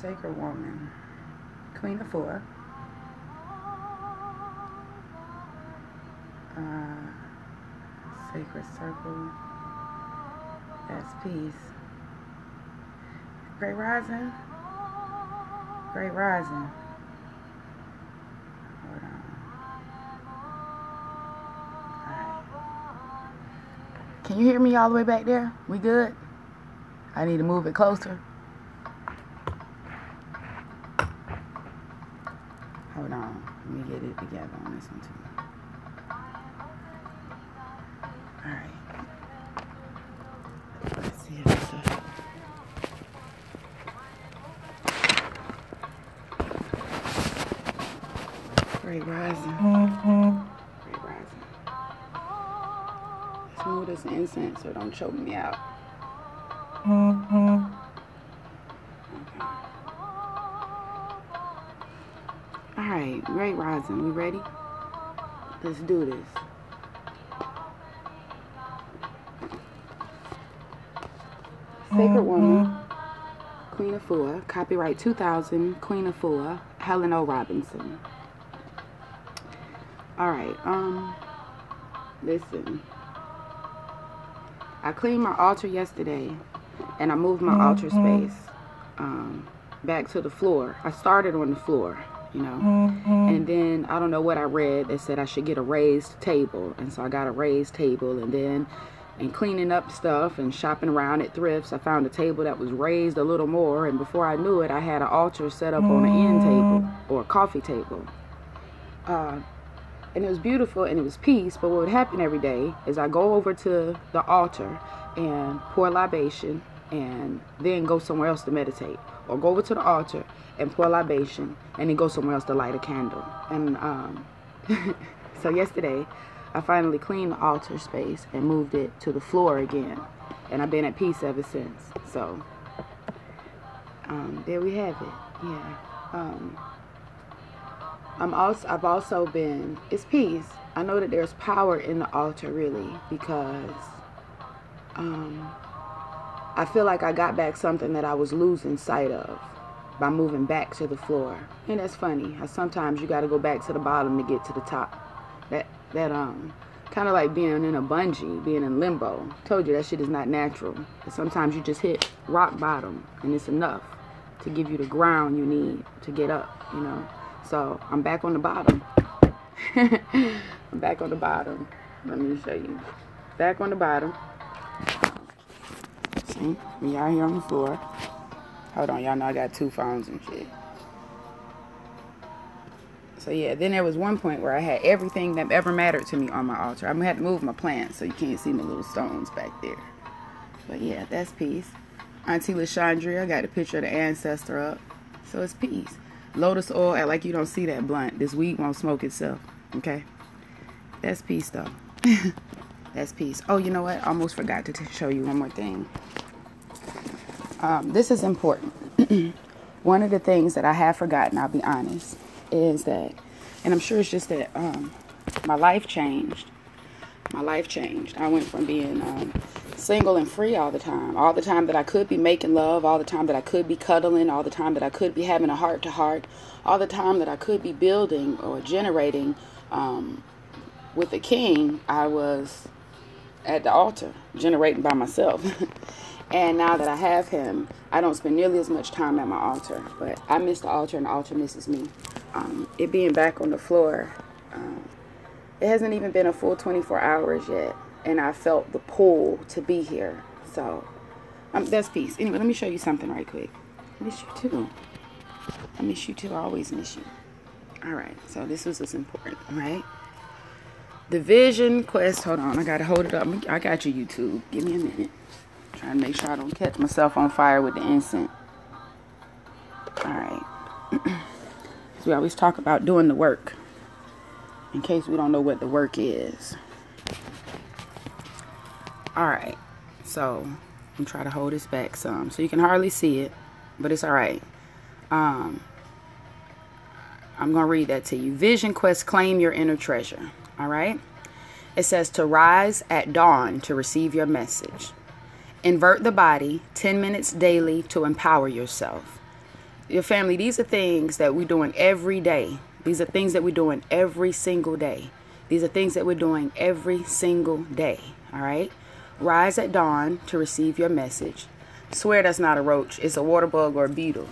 Sacred Woman, Queen of Four, Sacred Circle, that's peace. Great Rising, Great Rising. Hold on. Alright. Can you hear me all the way back there? We good? I need to move it closer. Hold on. Let me get it together on this one too. Alright. Let's see if it's Great Rising. Great Rising. Let's move this incense so it don't choke me out. Okay. Alright, Great Rising. We ready? Let's do this. Sacred Woman, Queen of Four, copyright 2000, Queen of Four, Helen O. Robinson. Alright, listen. I cleaned my altar yesterday, and I moved my altar space back to the floor. I started on the floor, you know, and then I don't know what I read that said I should get a raised table, and so I got a raised table, and then in cleaning up stuff and shopping around at thrifts, I found a table that was raised a little more, and before I knew it, I had an altar set up on an end table or a coffee table. And it was beautiful and it was peace, but what would happen every day is I go over to the altar and pour libation and then go somewhere else to meditate, or go over to the altar and pour libation and then go somewhere else to light a candle. And so yesterday I finally cleaned the altar space and moved it to the floor again, and I've been at peace ever since. So there we have it. Yeah. I've also been, it's peace. I know that there's power in the altar, really, because I feel like I got back something that I was losing sight of by moving back to the floor. And that's funny how sometimes you got to go back to the bottom to get to the top. That kind of like being in a bungee, being in limbo. Told you that shit is not natural. Sometimes you just hit rock bottom and it's enough to give you the ground you need to get up, you know. So I'm back on the bottom. I'm back on the bottom. Let me show you. Back on the bottom. See? We out here on the floor. Hold on, y'all know I got two phones and shit. So yeah, then there was one point where I had everything that ever mattered to me on my altar. I'm gonna have to move my plants so you can't see my little stones back there. But yeah, that's peace. Auntie LaShandria got a picture of the ancestor up. So it's peace. Lotus oil, act like you don't see that blunt. This weed won't smoke itself. Okay? That's peace though. That's peace. Oh, you know what? I almost forgot to show you one more thing. This is important. One of the things that I have forgotten, I'll be honest, is that, and I'm sure it's just that my life changed. My life changed. I went from being single and free all the time that I could be making love, all the time that I could be cuddling, all the time that I could be having a heart-to-heart, all the time that I could be building or generating with the king. I was at the altar, generating by myself. And now that I have him, I don't spend nearly as much time at my altar. But I miss the altar and the altar misses me. It being back on the floor, it hasn't even been a full 24 hours yet. And I felt the pull to be here. So that's peace. Anyway, let me show you something right quick. I miss you too. I miss you too. I always miss you. All right. So this was what's important, right? The vision quest. Hold on. I got to hold it up. I got you, YouTube. Give me a minute. Trying to make sure I don't catch myself on fire with the incense. All right. So we always talk about doing the work. In case we don't know what the work is. All right. So I'm trying to hold this back some. So you can hardly see it. But it's all right. I'm going to read that to you. Vision quest, claim your inner treasure. All right. It says to rise at dawn to receive your message. Invert the body 10 minutes daily to empower yourself. Your family, these are things that we're doing every day. These are things that we're doing every single day. These are things that we're doing every single day. All right? Rise at dawn to receive your message. Swear that's not a roach. It's a water bug or a beetle.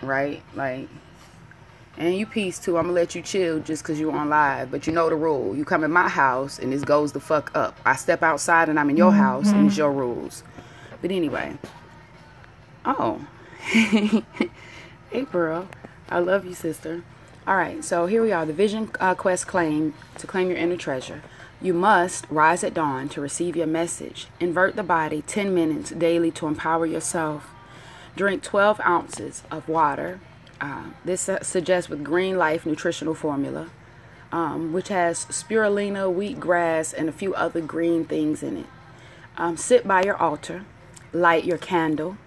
Right? Like, and you peace too. I'm going to let you chill just because you're on live. But you know the rule. You come in my house and this goes the fuck up. I step outside and I'm in your house and it's your rules. But anyway. Oh. Hey, Pearl. I love you, sister. All right. So here we are. The Vision Quest claim to claim your inner treasure. You must rise at dawn to receive your message. Invert the body 10 minutes daily to empower yourself. Drink 12 ounces of water. This suggests with Green Life nutritional formula, which has spirulina, wheatgrass, and a few other green things in it. Sit by your altar, light your candle,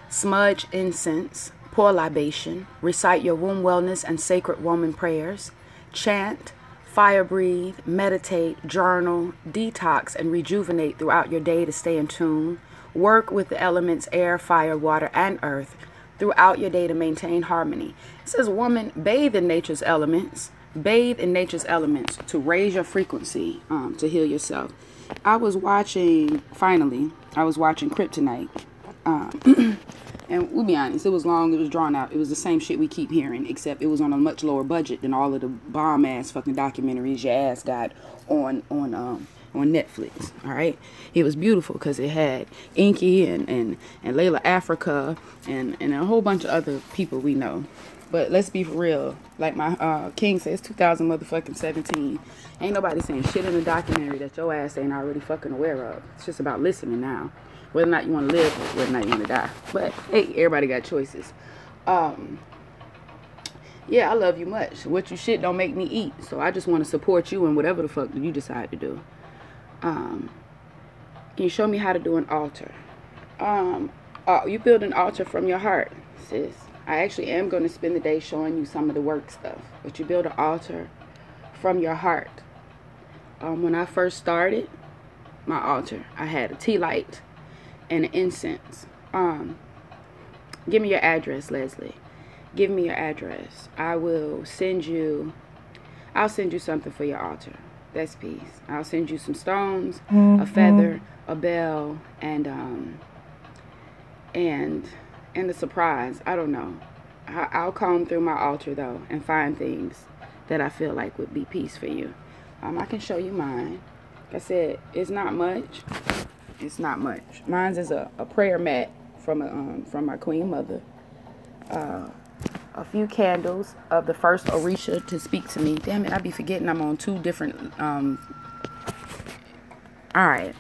smudge incense, pour libation, recite your womb wellness and sacred woman prayers, chant, fire breathe, meditate, journal, detox, and rejuvenate throughout your day to stay in tune. Work with the elements air, fire, water, and earth throughout your day to maintain harmony. It says, woman, bathe in nature's elements. Bathe in nature's elements to raise your frequency, to heal yourself. I was watching Kryptonite. And we'll be honest, it was long, it was drawn out. It was the same shit we keep hearing, except it was on a much lower budget than all of the bomb-ass fucking documentaries your ass got on Netflix. All right, it was beautiful because it had Inky and Layla Africa and a whole bunch of other people we know. But let's be for real, like my king says, 2017. Ain't nobody saying shit in the documentary that your ass ain't already fucking aware of. It's just about listening now, whether or not you want to live, whether or not you want to die. But hey, everybody got choices. Yeah, I love you much. What you shit don't make me eat, so I just want to support you in whatever the fuck you decide to do. Can you show me how to do an altar? You build an altar from your heart, sis. I actually am going to spend the day showing you some of the work stuff. But you build an altar from your heart. When I first started my altar, I had a tea light and an incense. Give me your address, Leslie. Give me your address. I'll send you something for your altar. That's peace. I'll send you some stones, a feather, a bell, and a surprise. I don't know. I'll comb through my altar though and find things that I feel like would be peace for you. I can show you mine. Like I said, it's not much. It's not much. Mine's is a prayer mat from my queen mother. A few candles of the first Orisha to speak to me. Damn it, I be forgetting I'm on two different. All right.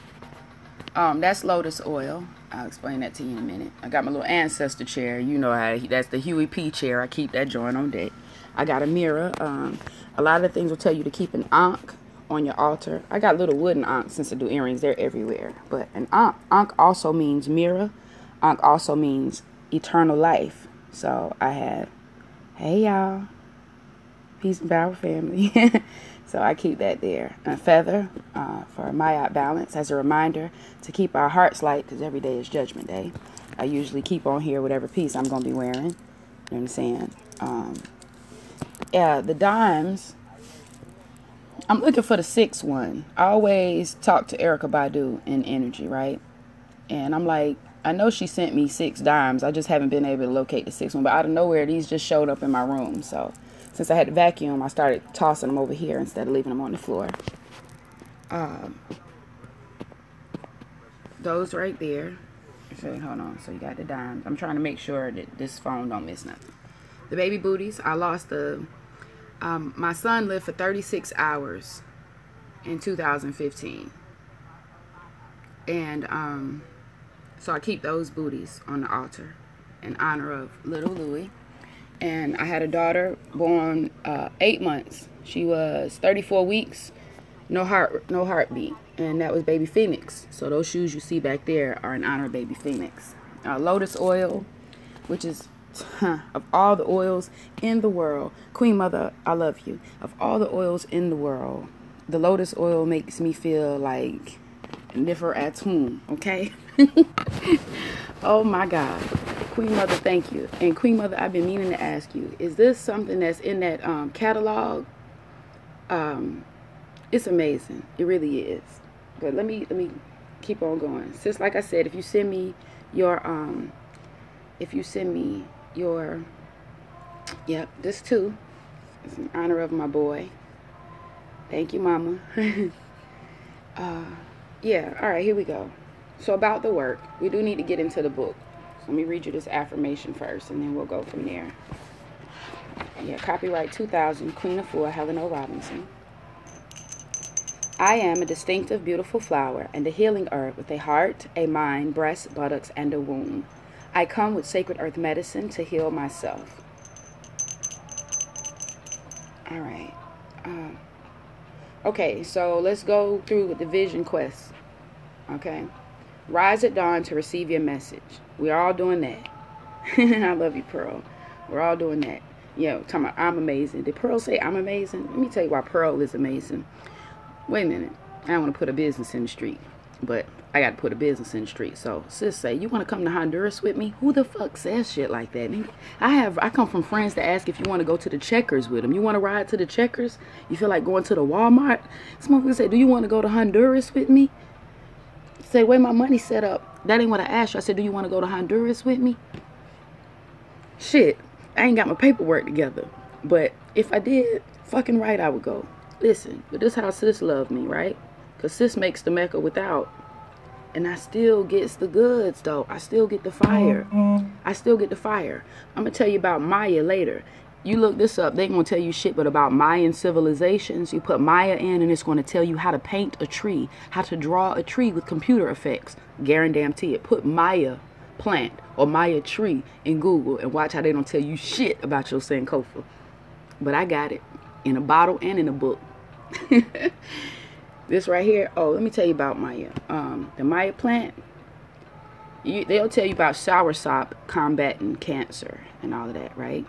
That's lotus oil. I'll explain that to you in a minute. I got my little ancestor chair. You know how that's the Huey P chair. I keep that joint on deck. I got a mirror. A lot of things will tell you to keep an ankh on your altar. I got little wooden ankhs since I do earrings. They're everywhere. But an ankh also means mirror. Ankh also means eternal life. So I have, hey y'all, peace and power family. So I keep that there. A feather for Mayat balance as a reminder to keep our hearts light because every day is Judgment Day. I usually keep on here whatever piece I'm going to be wearing. You know what I'm saying? Yeah, the dimes. I'm looking for the 6th one. I always talk to Erykah Badu in energy, right? And I'm like, I know she sent me 6 dimes. I just haven't been able to locate the 6th one. But out of nowhere, these just showed up in my room. So since I had to vacuum, I started tossing them over here instead of leaving them on the floor. Those right there. So hold on. So you got the dimes. I'm trying to make sure that this phone don't miss nothing. The baby booties. I lost my son lived for 36 hours in 2015. And so I keep those booties on the altar in honor of little Louie. And I had a daughter born 8 months. She was 34 weeks, no heartbeat. And that was baby Phoenix. So those shoes you see back there are in honor of baby Phoenix. Lotus oil, which is of all the oils in the world. Queen Mother, I love you. Of all the oils in the world, the lotus oil makes me feel like Nefer Atum, okay? Oh my God. Queen Mother, thank you. And Queen Mother, I've been meaning to ask you, is this something that's in that catalog? It's amazing. It really is. But let me keep on going. Sis, like I said, if you send me your yep, this too. It's in honor of my boy. Thank you, Mama. Yeah, all right, here we go. So about the work, we do need to get into the book. So let me read you this affirmation first, and then we'll go from there. Yeah, copyright 2000, Queen Afua, Helen O. Robinson. I am a distinctive, beautiful flower and a healing herb with a heart, a mind, breasts, buttocks, and a womb. I come with sacred earth medicine to heal myself. All right. Okay, so let's go through the vision quest. Okay. Rise at dawn to receive your message. We're all doing that. I love you, Pearl. We're all doing that. Yo, talking about I'm amazing. Did Pearl say I'm amazing? Let me tell you why Pearl is amazing. Wait a minute. I don't want to put a business in the street, but I got to put a business in the street. So sis say, you want to come to Honduras with me? Who the fuck says shit like that? I come from friends that ask if you want to go to the Checkers with them. You want to ride to the Checkers? You feel like going to the Walmart? Some people say, do you want to go to Honduras with me? Say, where my money set up. That ain't what I asked you. I said, do you want to go to Honduras with me? Shit, I ain't got my paperwork together. But if I did, fucking right, I would go. Listen, but this is how sis love me, right? Because sis makes the Mecca without. And I still gets the goods, though. I still get the fire. I still get the fire. I'm going to tell you about Maya later. You look this up, they going to tell you shit but about Mayan civilizations. You put Maya in and it's going to tell you how to paint a tree, how to draw a tree with computer effects. Guarantee it. Put Maya plant or Maya tree in Google and watch how they don't tell you shit about your Sankofa. But I got it in a bottle and in a book. This right here. Oh, let me tell you about Maya. The Maya plant. They'll tell you about soursop combating cancer and all of that, right?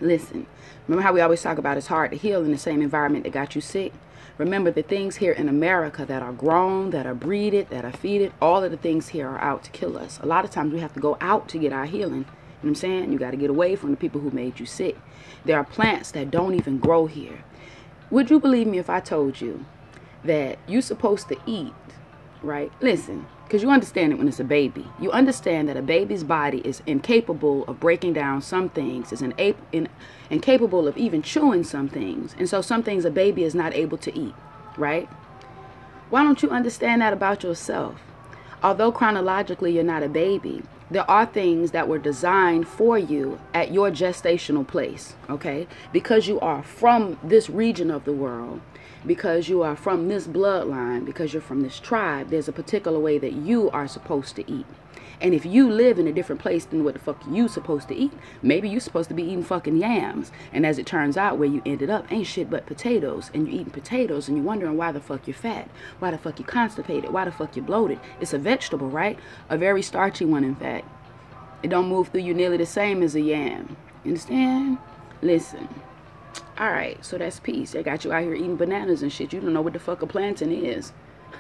Listen, remember how we always talk about it's hard to heal in the same environment that got you sick? Remember the things here in America that are grown, that are breeded, that are feeded, all of the things here are out to kill us. A lot of times we have to go out to get our healing. You know what I'm saying? You got to get away from the people who made you sick. There are plants that don't even grow here. Would you believe me if I told you that you're supposed to eat, right? Listen, because you understand it when it's a baby. You understand that a baby's body is incapable of breaking down some things, is incapable of even chewing some things. And so some things a baby is not able to eat, right? Why don't you understand that about yourself? Although chronologically you're not a baby, there are things that were designed for you at your gestational place, okay? Because you are from this region of the world, because you are from this bloodline, because you're from this tribe, there's a particular way that you are supposed to eat. And if you live in a different place than what the fuck you supposed to eat, maybe you're supposed to be eating fucking yams. And as it turns out, where you ended up ain't shit but potatoes. And you're eating potatoes and you're wondering why the fuck you're fat. Why the fuck you constipated. Why the fuck you bloated. It's a vegetable, right? A very starchy one, in fact. It don't move through you nearly the same as a yam. You understand? Listen. Alright, so that's peace. They got you out here eating bananas and shit. You don't know what the fuck a plantain is.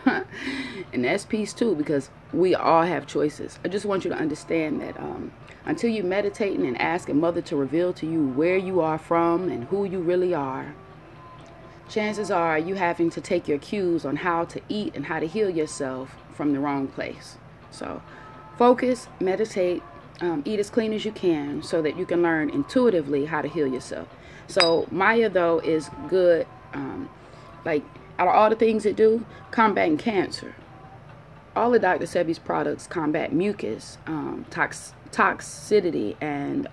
And that's peace too, because we all have choices. I just want you to understand that until you meditating and asking Mother to reveal to you where you are from and who you really are, chances are you having to take your cues on how to eat and how to heal yourself from the wrong place. So focus, meditate, eat as clean as you can so that you can learn intuitively how to heal yourself. So Maya, though, is good, like, out of all the things it do, combating cancer. All of Dr. Sebi's products combat mucus, toxicity, and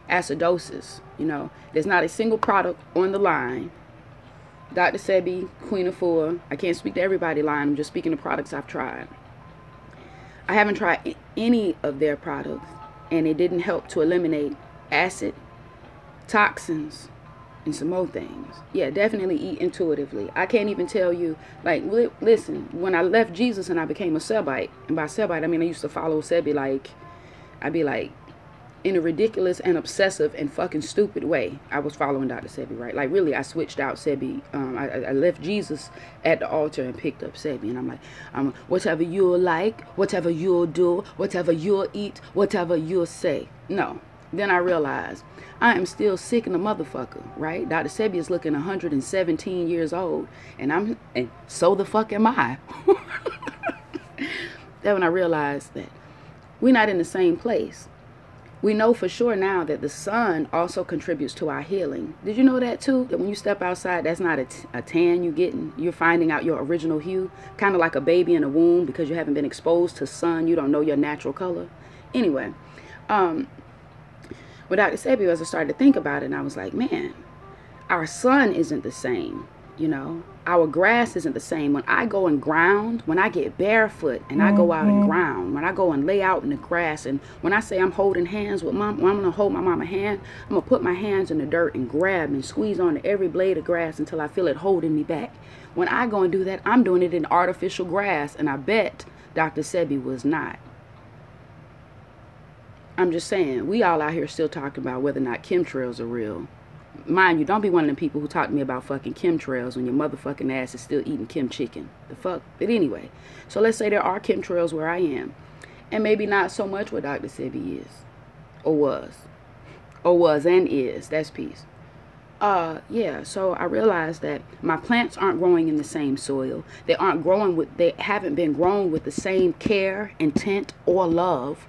acidosis. You know, there's not a single product on the line. Dr. Sebi, Queen Afua, I can't speak to everybody's line, I'm just speaking to products I've tried. I haven't tried any of their products, and it didn't help to eliminate acid, toxins, and some more things. Yeah, definitely eat intuitively. I can't even tell you, like, listen, when I left Jesus and I became a Sebite, and by Sebite I mean I used to follow Sebi, like, I'd be like in a ridiculous and obsessive and fucking stupid way. I was following Dr. Sebi, right? Like, really, I switched out Sebi. I left Jesus at the altar and picked up Sebi. And I'm like, whatever you'll like, whatever you'll do, whatever you'll eat, whatever you'll say. No. Then I realized I am still sick in the motherfucker, right? Dr. Sebi is looking 117 years old. And so the fuck am I. Then when I realized that we're not in the same place. We know for sure now that the sun also contributes to our healing. Did you know that too? That when you step outside, that's not a tan you're getting. You're finding out your original hue. Kind of like a baby in a womb, because you haven't been exposed to sun. You don't know your natural color. Anyway, with Dr. Sebi, as I started to think about it, and I was like, man, our sun isn't the same. You know, our grass isn't the same. When I go and ground, when I get barefoot and I go out and ground, when I go and lay out in the grass, and when I say I'm holding hands with mom, when I'm going to hold my mama hand, I'm going to put my hands in the dirt and grab and squeeze onto every blade of grass until I feel it holding me back. When I go and do that, I'm doing it in artificial grass, and I bet Dr. Sebi was not. I'm just saying, we all out here still talking about whether or not chemtrails are real. Mind you, don't be one of them people who talk to me about fucking chemtrails when your motherfucking ass is still eating Kim chicken. The fuck? But anyway, so let's say there are chemtrails where I am. And maybe not so much what Dr. Sebi is. Or was and is. That's peace. Yeah, so I realized that my plants aren't growing in the same soil. They haven't been grown with the same care, intent, or love.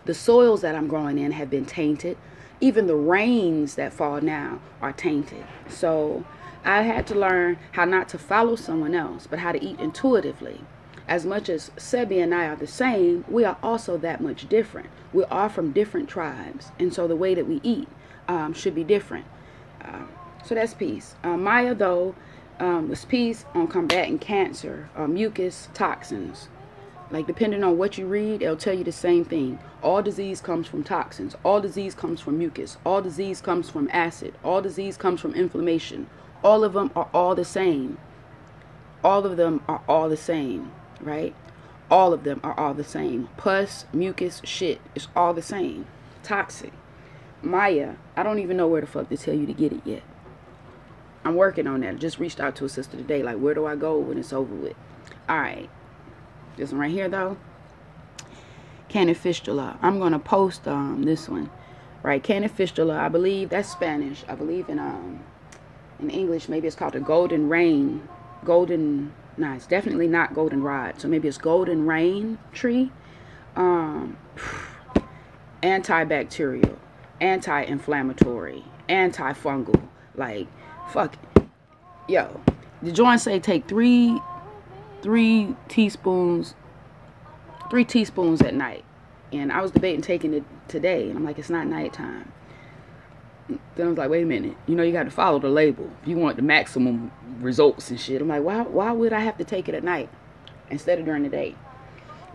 The soils that I'm growing in have been tainted. Even the rains that fall now are tainted. So I had to learn how not to follow someone else, but how to eat intuitively. As much as Sebi and I are the same, we are also that much different. We're all from different tribes. And so the way that we eat should be different. So that's peace. Maya, though, was peace on combating cancer, mucus, toxins. Like, depending on what you read, it'll tell you the same thing. All disease comes from toxins. All disease comes from mucus. All disease comes from acid. All disease comes from inflammation. All of them are all the same. All of them are all the same, right? All of them are all the same. Pus, mucus, shit, it's all the same. Toxic. Maya, I don't even know where the fuck to tell you to get it yet. I'm working on that. I just reached out to a sister today, like, where do I go when it's over with? All right. This one right here, though. Canna fistula. I'm going to post this one. Right, canna fistula. I believe that's Spanish. I believe in English, maybe it's called a golden rain. No, it's definitely not goldenrod. So maybe it's golden rain tree. Antibacterial, anti-inflammatory, antifungal. Like, fuck it. Yo, the joint say take three teaspoons at night. And I was debating taking it today, and I'm like, it's not nighttime. Then I was like, wait a minute, you know, you got to follow the label if you want the maximum results and shit. I'm like, why would I have to take it at night instead of during the day?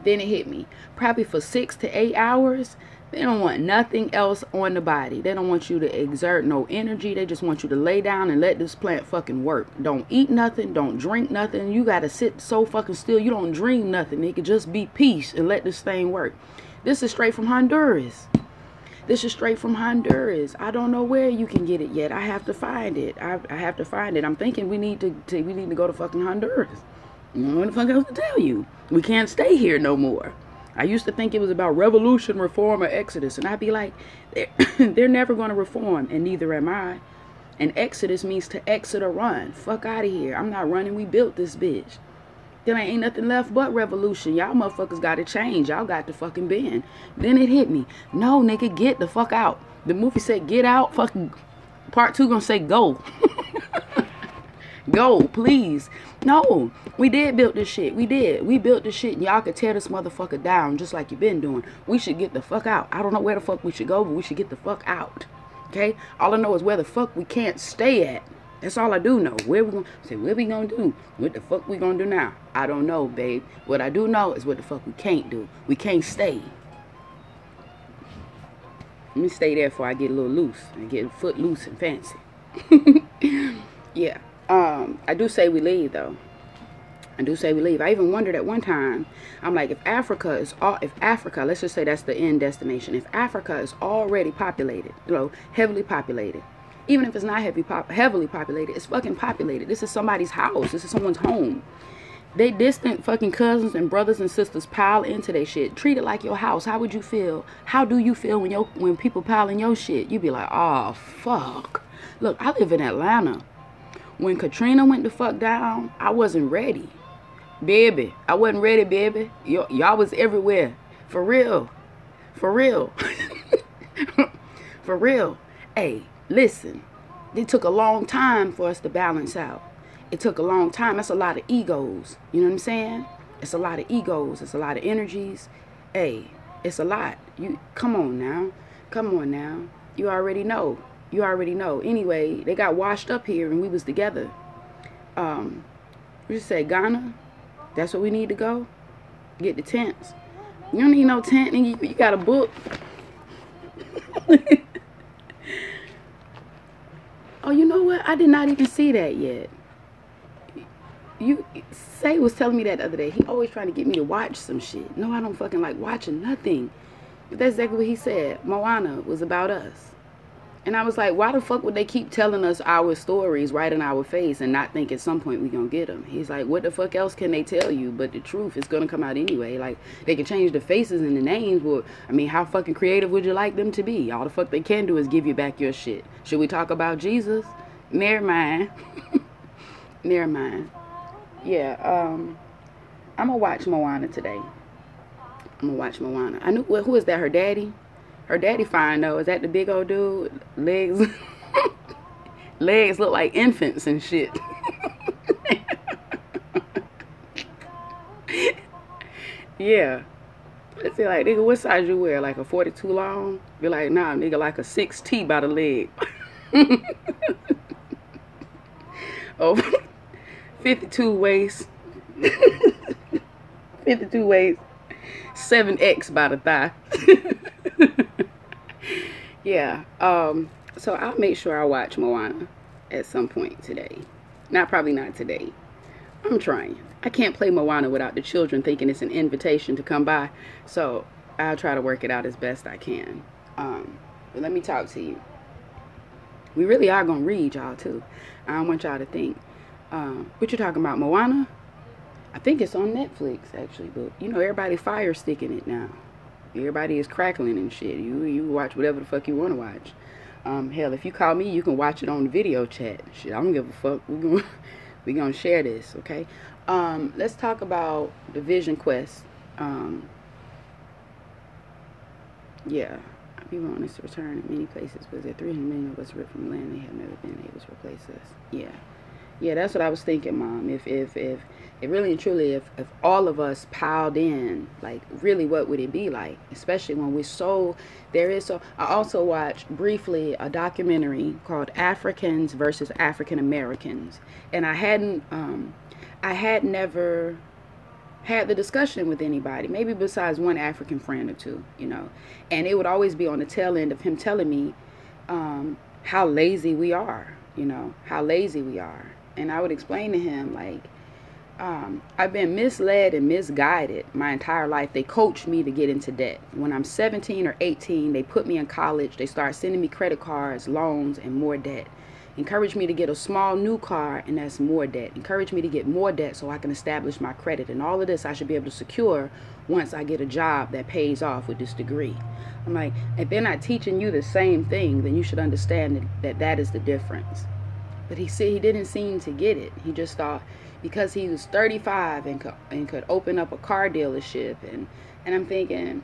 Then it hit me. Probably for 6 to 8 hours, they don't want nothing else on the body. They don't want you to exert no energy. They just want you to lay down and let this plant fucking work. Don't eat nothing. Don't drink nothing. You got to sit so fucking still. You don't dream nothing. It could just be peace and let this thing work. This is straight from Honduras. This is straight from Honduras. I don't know where you can get it yet. I have to find it. I have to find it. I'm thinking we need to go to fucking Honduras. I don't know what the fuck else to tell you. We can't stay here no more. I used to think it was about revolution, reform, or exodus. And I'd be like, they're never going to reform, and neither am I. And exodus means to exit or run. Fuck out of here. I'm not running. We built this bitch. There ain't nothing left but revolution. Y'all motherfuckers got to change. Y'all got to fucking bend. Then it hit me. No, nigga, get the fuck out. The movie said get out. Fucking part 2 gonna say go. Go, please. No, we did build this shit. We did. We built this shit, and y'all could tear this motherfucker down just like you've been doing. We should get the fuck out. I don't know where the fuck we should go, but we should get the fuck out. Okay? All I know is where the fuck we can't stay at. That's all I do know. Where we gonna do? What the fuck we gonna do now? I don't know, babe. What I do know is what the fuck we can't do. We can't stay. Let me stay there before I get a little loose and get a foot loose and fancy. Yeah. I do say we leave, though. I do say we leave. I even wondered at one time, I'm like, if Africa, let's just say that's the end destination. If Africa is already populated, heavily populated, even if it's not heavily populated, it's fucking populated. This is somebody's house. This is someone's home. They distant fucking cousins and brothers and sisters pile into their shit. Treat it like your house. How would you feel? How do you feel when people pile in your shit? You be like, oh, fuck. Look, I live in Atlanta. When Katrina went the fuck down, I wasn't ready. Baby, I wasn't ready, baby. Y'all was everywhere. For real. For real. For real. Hey, listen. It took a long time for us to balance out. It took a long time. That's a lot of egos. You know what I'm saying? It's a lot of egos. It's a lot of energies. Hey, it's a lot. Come on now. Come on now. You already know. You already know. Anyway, they got washed up here and we was together. We just say Ghana. That's where we need to go. Get the tents. You don't need no tent, and you got a book. Oh, you know what? I did not even see that yet. Say was telling me that the other day. He always trying to get me to watch some shit. No, I don't fucking like watching nothing. But that's exactly what he said. Moana was about us. And I was like, why the fuck would they keep telling us our stories right in our face and not think at some point we gonna get them? He's like, what the fuck else can they tell you? But the truth is gonna come out anyway. Like, they can change the faces and the names. Well, I mean, how fucking creative would you like them to be? All the fuck they can do is give you back your shit. Should we talk about Jesus? Never mind. Never mind. Yeah, I'm gonna watch Moana today. I'm gonna watch Moana. I knew, who is that, her daddy? Her daddy fine though. Is that the big old dude? Legs legs look like infants and shit. Yeah. Let's say like, nigga, what size you wear? Like a 42 long? Be like, nah, nigga, like a 6T by the leg. Oh, 52 waist. 52 waist. 7X by the thigh. Yeah, so I'll make sure I watch Moana at some point today. Probably not today. I'm trying. I can't play Moana without the children thinking it's an invitation to come by. So I'll try to work it out as best I can. But let me talk to you. We really are going to read y'all too. I don't want y'all to think. What you talking about, Moana? I think it's on Netflix actually, but you know, everybody fire sticking it now. Everybody is crackling and shit. You watch whatever the fuck you want to watch. Hell, if you call me, you can watch it on the video chat. Shit, I don't give a fuck. We gonna share this, okay? Let's talk about the Vision Quest. Yeah, people want us to return in many places, but there 300 million of us ripped from the land they have never been able to replace us. Yeah, that's what I was thinking, Mom. If really and truly, if all of us piled in, like, really, what would it be like? Especially when I also watched briefly a documentary called Africans versus African Americans, and I had never had the discussion with anybody, maybe besides one African friend or two, you know, and it would always be on the tail end of him telling me how lazy we are, you know, how lazy we are. And I would explain to him, like, I've been misled and misguided my entire life. They coached me to get into debt. When I'm 17 or 18, they put me in college. They start sending me credit cards, loans, and more debt. Encourage me to get a small new car, and that's more debt. Encourage me to get more debt so I can establish my credit. And all of this I should be able to secure once I get a job that pays off with this degree. I'm like, if they're not teaching you the same thing, then you should understand that is the difference. But he said he didn't seem to get it. He just thought because he was 35 and could open up a car dealership. And I'm thinking,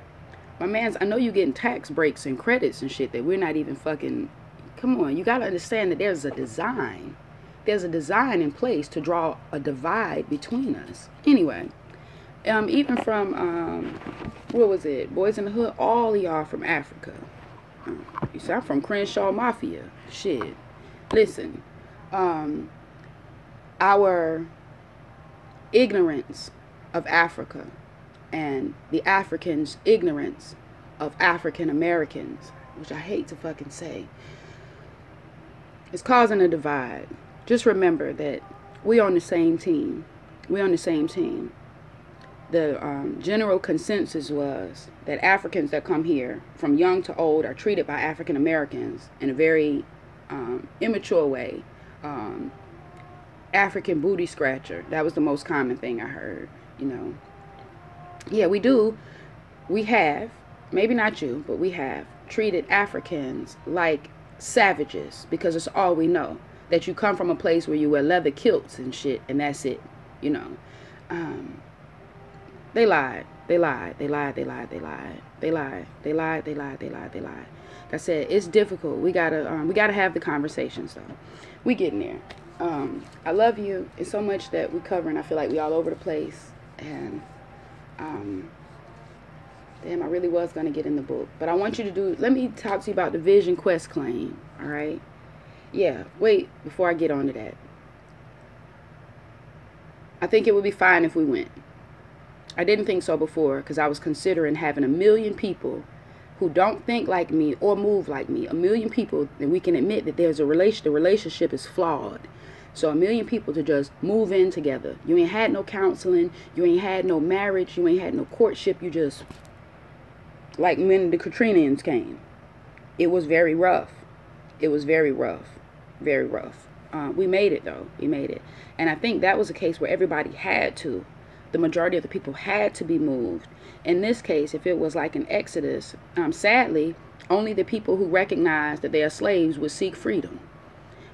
my man's, I know you getting tax breaks and credits and shit that we're not even fucking, come on. You got to understand that there's a design. There's a design in place to draw a divide between us. Anyway, even from, what was it? Boys in the Hood, all of y'all from Africa. You see, I'm from Crenshaw Mafia. Shit. Listen. Our ignorance of Africa and the Africans' ignorance of African Americans, which I hate to fucking say, is causing a divide. Just remember that we on the same team. We're on the same team. The general consensus was that Africans that come here, from young to old, are treated by African Americans in a very immature way. African booty scratcher. That was the most common thing I heard, you know. Yeah, we do. We have, maybe not you, but we have treated Africans like savages because it's all we know. That you come from a place where you wear leather kilts and shit, and that's it, you know. They lied. They lied. They lied. They lied. They lied. They lied. They lied. They lied. They lied. They lied. Like I said, it's difficult. We gotta have the conversations though. We getting there. I love you. It's so much that we cover, and I feel like we all over the place. And damn, I really was gonna get in the book, but I want you to do. Let me talk to you about the Vision Quest claim. All right. Yeah. Wait before I get on to that. I think it would be fine if we went. I didn't think so before because I was considering having 1 million people who don't think like me or move like me. 1 million people, and we can admit that there's a the relationship is flawed. So 1 million people to just move in together. You ain't had no counseling. You ain't had no marriage. You ain't had no courtship. You just, like when the Katrinians came. It was very rough. It was very rough. Very rough. We made it though. We made it. And I think that was a case where everybody had to. The majority of the people had to be moved. In this case, if it was like an exodus, sadly, only the people who recognize that they are slaves would seek freedom.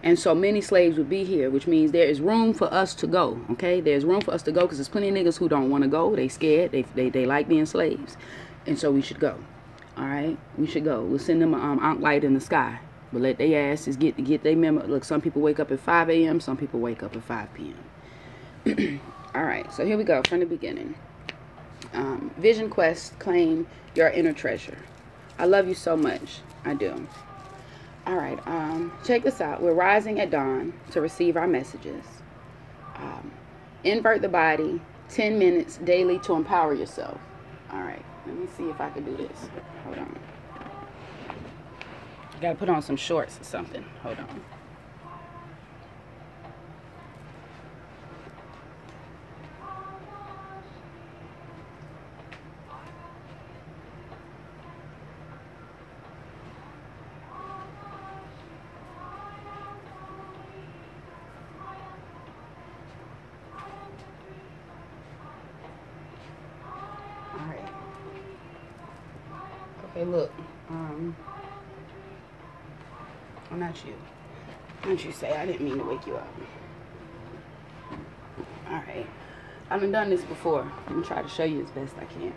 And so many slaves would be here, which means there is room for us to go, okay? There's room for us to go because there's plenty of niggas who don't want to go. They scared. They like being slaves. And so we should go, all right? We should go. We'll send them an light in the sky. But let their asses get their memo. Look, some people wake up at 5 a.m. Some people wake up at 5 p.m. All right, so here we go from the beginning. Vision Quest claim your inner treasure. I love you so much. I do. All right, check this out. We're rising at dawn to receive our messages. Invert the body, 10 minutes daily to empower yourself. All right, let me see if I can do this. Hold on. I gotta put on some shorts or something. Hold on. Okay, look. Well, not you. Don't you say I didn't mean to wake you up. Alright. I haven't done this before. I'm gonna try to show you as best I can.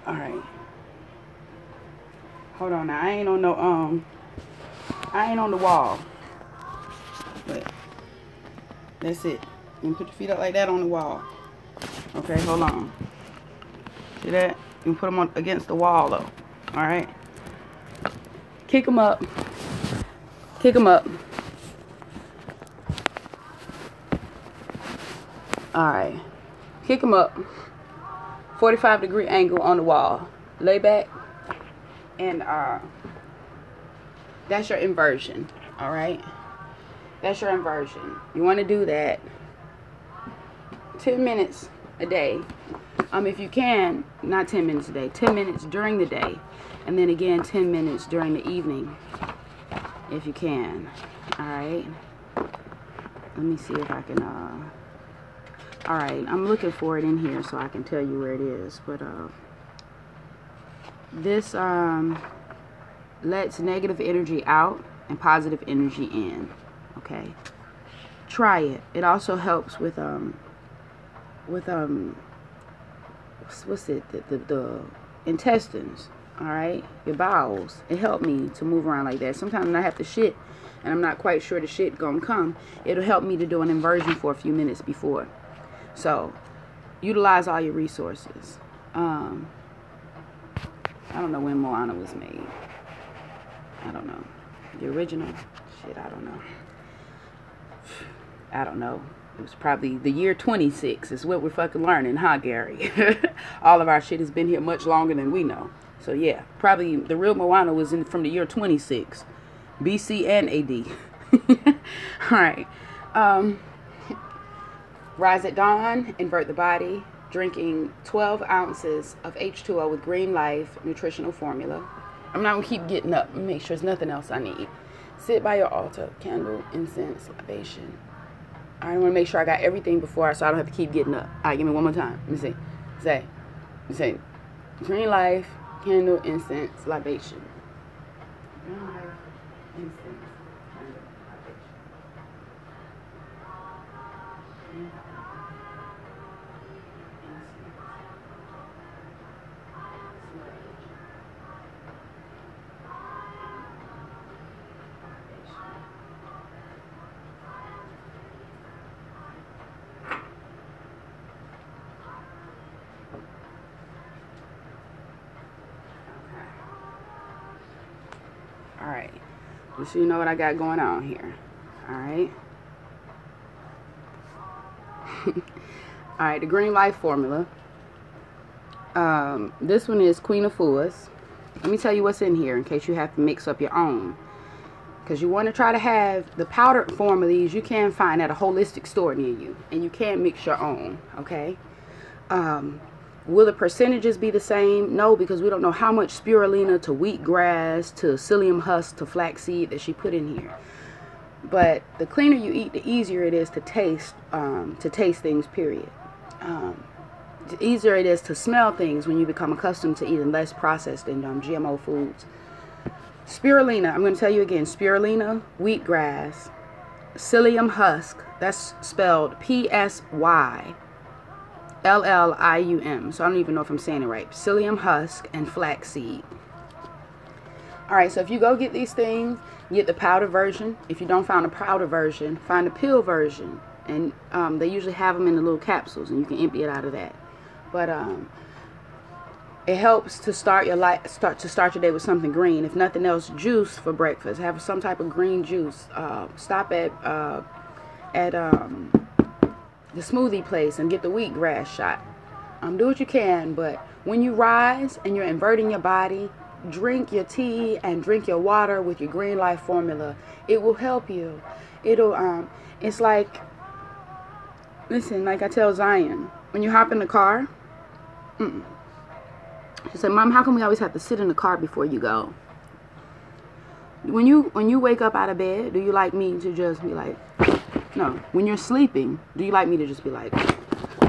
Alright. Hold on now. I ain't on the wall. But that's it. You can put your feet up like that on the wall. Okay, hold on. See that? You can put them against the wall though. Alright. Kick them up. Kick them up. Alright. Kick them up. 45-degree angle on the wall. Lay back. And that's your inversion. Alright. That's your inversion. You want to do that 10 minutes a day. If you can, not 10 minutes a day, 10 minutes during the day, and then again 10 minutes during the evening, if you can. All right. Let me see if I can. All right, I'm looking for it in here so I can tell you where it is. But this lets negative energy out and positive energy in. Okay. Try it. It also helps with what's it, the intestines, all right, your bowels. It helped me to move around like that. Sometimes when I have to shit and I'm not quite sure the shit gonna come, it'll help me to do an inversion for a few minutes before. So utilize all your resources. I don't know when Moana was made. I don't know. The original shit, I don't know. I don't know. It was probably the year 26 is what we're fucking learning, huh, Gary? All of our shit has been here much longer than we know. So, yeah, probably the real Moana was from the year 26, BC and AD. All right. Rise at dawn, invert the body, drinking 12 ounces of H2O with Green Life nutritional formula. I'm not going to keep getting up and make sure there's nothing else I need. Sit by your altar, candle, incense, libation. I want to make sure I got everything before so I don't have to keep getting up. All right, give me one more time. Let me see. Say, Green Life, candle, incense, libation. Green Life, incense, candle, libation. All right, just so you know what I got going on here. All right. All right, the Green Life formula. This one is Queen Afua's. Let me tell you what's in here in case you have to mix up your own. Because you want to try to have the powdered form of these you can find at a holistic store near you. And you can mix your own, okay? Will the percentages be the same? No, because we don't know how much spirulina to wheatgrass to psyllium husk to flaxseed that she put in here. But the cleaner you eat, the easier it is to taste things, period. The easier it is to smell things when you become accustomed to eating less processed and GMO foods. Spirulina, I'm going to tell you again, spirulina, wheatgrass, psyllium husk, that's spelled P-S-Y-L-L-I-U-M, so I don't even know if I'm saying it right, psyllium husk and flaxseed. Alright, so if you go get these things, get the powder version. If you don't find a powder version, find a pill version. And they usually have them in the little capsules, and you can empty it out of that. But it helps to start your your day with something green. If nothing else, juice for breakfast. Have some type of green juice. Stop at the smoothie place and get the wheatgrass shot. Do what you can, but when you rise and you're inverting your body, drink your tea and drink your water with your Green Life formula. It will help you. It'll it's like, listen, like I tell Zion, when you hop in the car, she said, Mom, how come we always have to sit in the car before you go? When you wake up out of bed, do you like me to just be like, no. When you're sleeping, do you like me to just be like,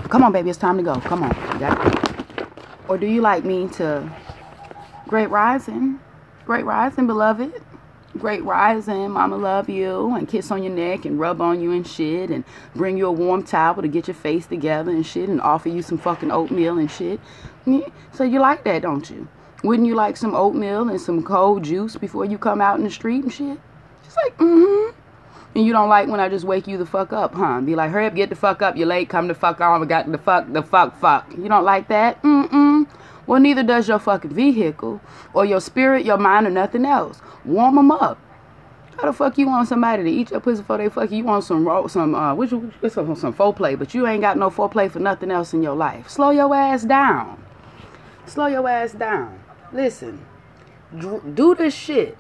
come on, baby, it's time to go. Come on. You got it. Or do you like me to, great rising, beloved. Great rising, mama love you, and kiss on your neck and rub on you and shit, and bring you a warm towel to get your face together and shit, and offer you some fucking oatmeal and shit. So you like that, don't you? Wouldn't you like some oatmeal and some cold juice before you come out in the street and shit? Just like, And you don't like when I just wake you the fuck up, huh? Be like, hurry up, get the fuck up, you're late, come the fuck on, we got the fuck. You don't like that? Well, neither does your fucking vehicle, or your spirit, your mind, or nothing else. Warm them up. How the fuck you want somebody to eat your pussy before they fuck you? You want some foreplay, but you ain't got no foreplay for nothing else in your life. Slow your ass down. Listen, do this shit.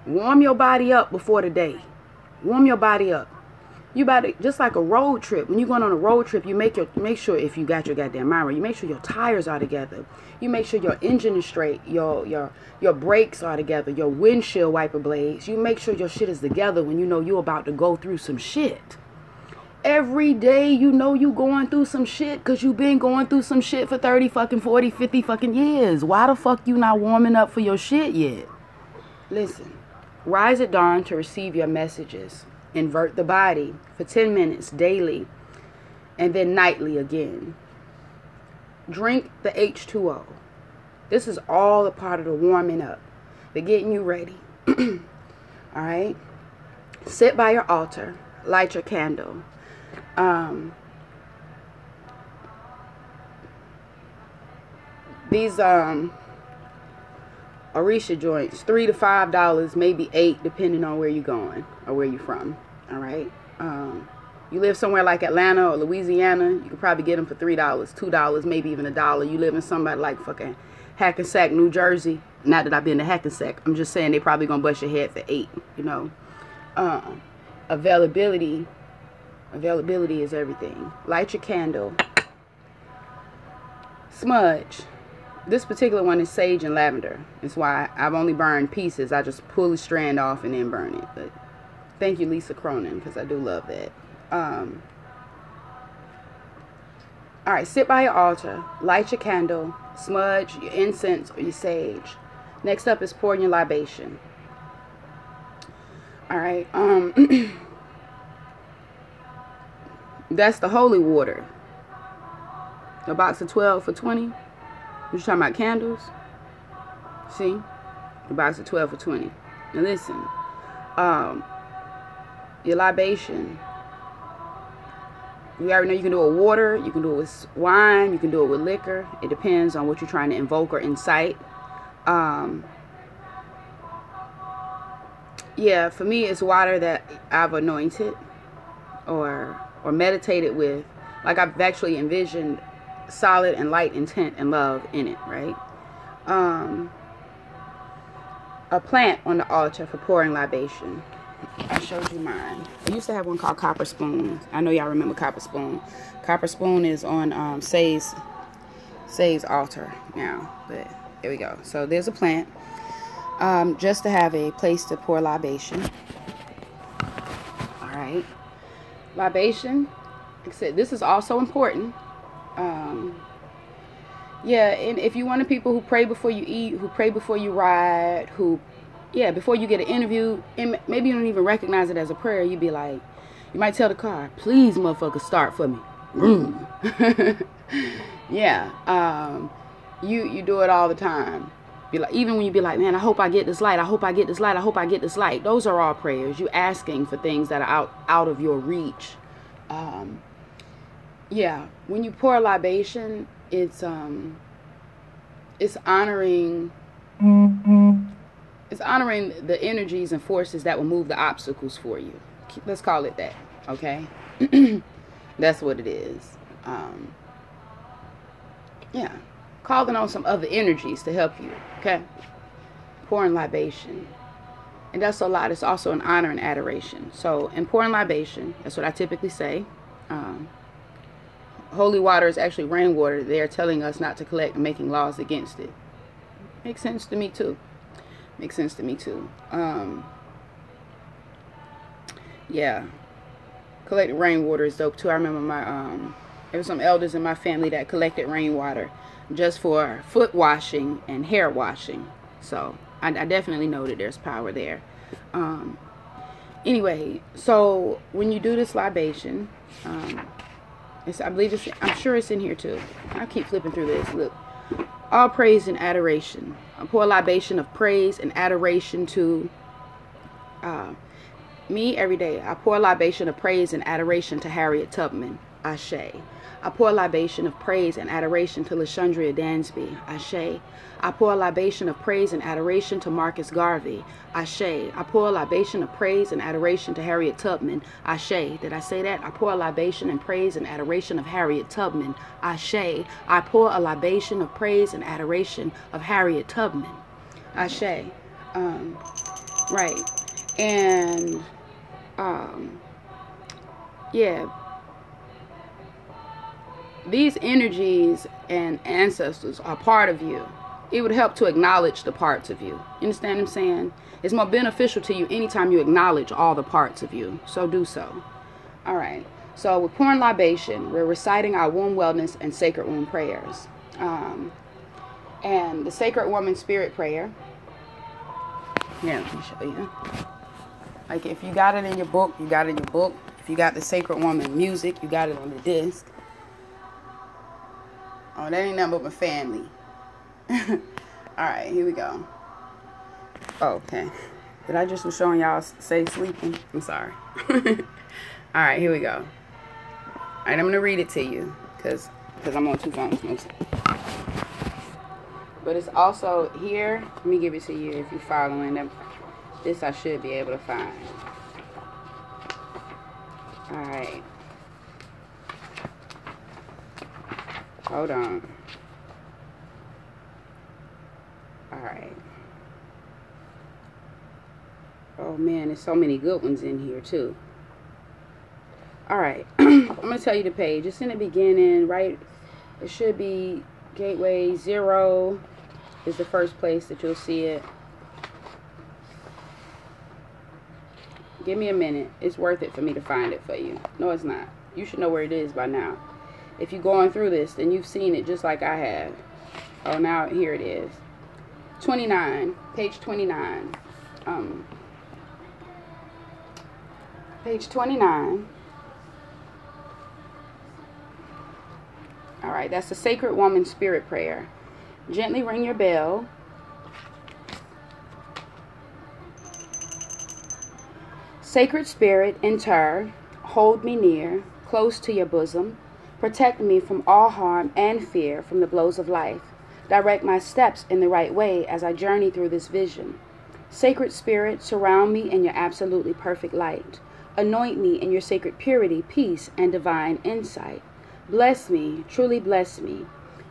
Warm your body up before the day. Warm your body up. You about to, just like a road trip. When you're going on a road trip, you make sure, if you got your goddamn mind right, you make sure your tires are together. You make sure your engine is straight, your brakes are together, your windshield wiper blades. You make sure your shit is together when you know you're about to go through some shit. Every day you know you going through some shit because you've been going through some shit for 30 fucking 40 50 fucking years. Why the fuck you not warming up for your shit yet? Listen, rise at dawn to receive your messages. Invert the body for 10 minutes daily and then nightly again. Drink the H2O. This is all a part of the warming up, the getting you ready. All right. Sit by your altar. Light your candle. These Orisha joints, $3 to $5, maybe $8, depending on where you're going or where you're from. All right. You live somewhere like Atlanta or Louisiana, you could probably get them for $3, $2, maybe even $1. You live in somebody like fucking Hackensack, New Jersey. Not that I've been to Hackensack. I'm just saying they probably gonna bust your head for $8. You know, availability Availability is everything. Light your candle. Smudge. This particular one is sage and lavender. That's why I've only burned pieces. I just pull the strand off and then burn it. But thank you, Lisa Cronin, because I do love that. All right, sit by your altar, light your candle, smudge your incense or your sage. Next up is pouring your libation. All right, that's the holy water. A box of 12 for 20. You're talking about candles? See? A box of 12 for 20. Now listen, your libation, you already know you can do it with water, you can do it with wine, you can do it with liquor. It depends on what you're trying to invoke or incite. Yeah, for me, it's water that I've anointed or meditated with. Like I've actually envisioned solid and light intent and love in it, right? A plant on the altar for pouring libation. I showed you mine. I used to have one called Copper Spoon. I know y'all remember Copper Spoon. Copper Spoon is on Say's altar now. But there we go. So there's a plant. Just to have a place to pour libation. All right. Libation. Like I said, this is also important. Yeah, and if you're one of the people who pray before you eat, who pray before you ride, before you get an interview, and maybe you don't even recognize it as a prayer, you'd be like, you might tell the car, please, motherfucker, start for me. Yeah, you do it all the time. Be like, even when you be like, man, I hope I get this light. I hope I get this light. I hope I get this light. Those are all prayers. You asking for things that are out of your reach. Yeah, when you pour a libation, it's honoring the energies and forces that will move the obstacles for you. Let's call it that, okay? That's what it is. Yeah, calling on some other energies to help you, okay? Pouring libation. And that's a lot. It's also an honor and adoration. So in pouring libation, that's what I typically say. Holy water is actually rainwater. They're telling us not to collect and making laws against it. Makes sense to me too. Yeah. Collecting rainwater is dope too. I remember there were some elders in my family that collected rainwater just for foot washing and hair washing. So I definitely know that there's power there. Anyway, so when you do this libation, I'm sure it's in here too. I keep flipping through this. Look, all praise and adoration. I pour a libation of praise and adoration to me every day. I pour a libation of praise and adoration to Harriet Tubman. Ashe. I pour a libation of praise and adoration to Lashandria Dansby. Ashe. I pour a libation of praise and adoration to Marcus Garvey. Ashe. I pour a libation of praise and adoration to Harriet Tubman. Ashe. Did I say that? I pour a libation and praise and adoration of Harriet Tubman. Ashe. I pour a libation of praise and adoration of Harriet Tubman. Ashe. Right. And, yeah. These energies and ancestors are part of you. It would help to acknowledge the parts of you. You understand what I'm saying? It's more beneficial to you anytime you acknowledge all the parts of you. So do so. All right. So with pouring libation, we're reciting our womb wellness and sacred womb prayers. And the Sacred Woman Spirit Prayer. Here, let me show you. Like if you got it in your book, you got it in your book. If you got the Sacred Woman music, you got it on the disc. Oh, that ain't nothing but my family. Alright, here we go. Oh, okay. Did I just was showing y'all say sleeping? I'm sorry. Alright, here we go. Alright, I'm going to read it to you. Because I'm on two phones mostly. But it's also here. Let me give it to you if you're following them. This I should be able to find. Alright. Hold on. Alright. Oh man, there's so many good ones in here too. All right. I'm going to tell you the page. It's in the beginning, right? It should be Gateway 0 is the first place that you'll see it. Give me a minute. It's worth it for me to find it for you. No, it's not. You should know where it is by now. If you're going through this, then you've seen it just like I have. Oh, now here it is. 29. Page 29. Page 29. All right, that's the Sacred Woman Spirit Prayer. Gently ring your bell. Sacred Spirit, enter, hold me near, close to your bosom. Protect me from all harm and fear from the blows of life. Direct my steps in the right way as I journey through this vision. Sacred Spirit, surround me in your absolutely perfect light. Anoint me in your sacred purity, peace, and divine insight. Bless me, truly bless me,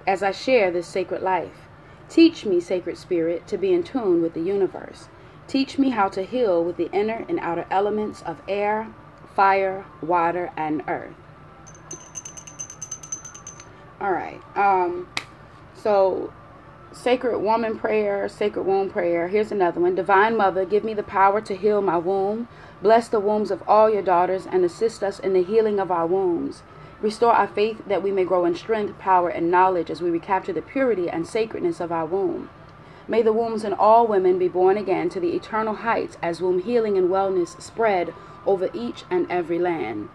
as I share this sacred life. Teach me, Sacred Spirit, to be in tune with the universe. Teach me how to heal with the inner and outer elements of air, fire, water, and earth. All right. So Sacred Woman Prayer, Sacred Womb Prayer. Here's another one. Divine Mother, give me the power to heal my womb. Bless the wombs of all your daughters and assist us in the healing of our wombs. Restore our faith that we may grow in strength, power, and knowledge as we recapture the purity and sacredness of our womb. May the wombs in all women be born again to the eternal heights as womb healing and wellness spread over each and every land.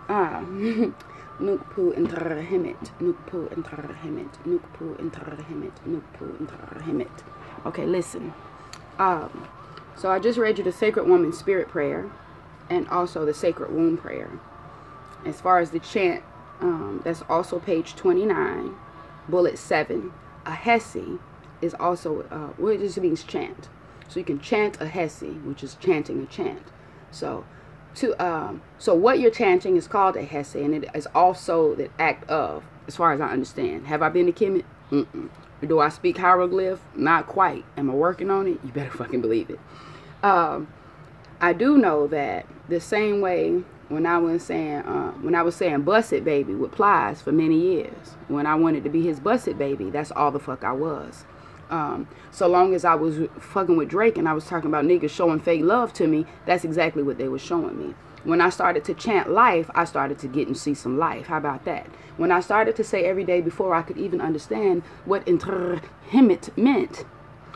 Nukpu intrahimit, Nukpu intrahimit, Nukpu intrahimit, Nukpu intrahimit. Okay, listen. So I just read you the Sacred Woman Spirit Prayer and also the Sacred Womb Prayer. As far as the chant, that's also page 29, bullet 7. A Hesi is also, well, it just means chant. So you can chant a Hesi, which is chanting a chant. So what you're chanting is called a Hesi, and it is also the act of, as far as I understand. Have I been to Kemet? Do I speak hieroglyph? Not quite. Am I working on it? You better fucking believe it. I do know that the same way when I was saying bust it baby with Plies for many years, when I wanted to be his bust it baby, that's all the fuck I was. So long as I was fucking with Drake and I was talking about niggas showing fake love to me, that's exactly what they were showing me. When I started to chant life, I started to get and see some life. How about that? When I started to say every day before I could even understand what intrahimit meant,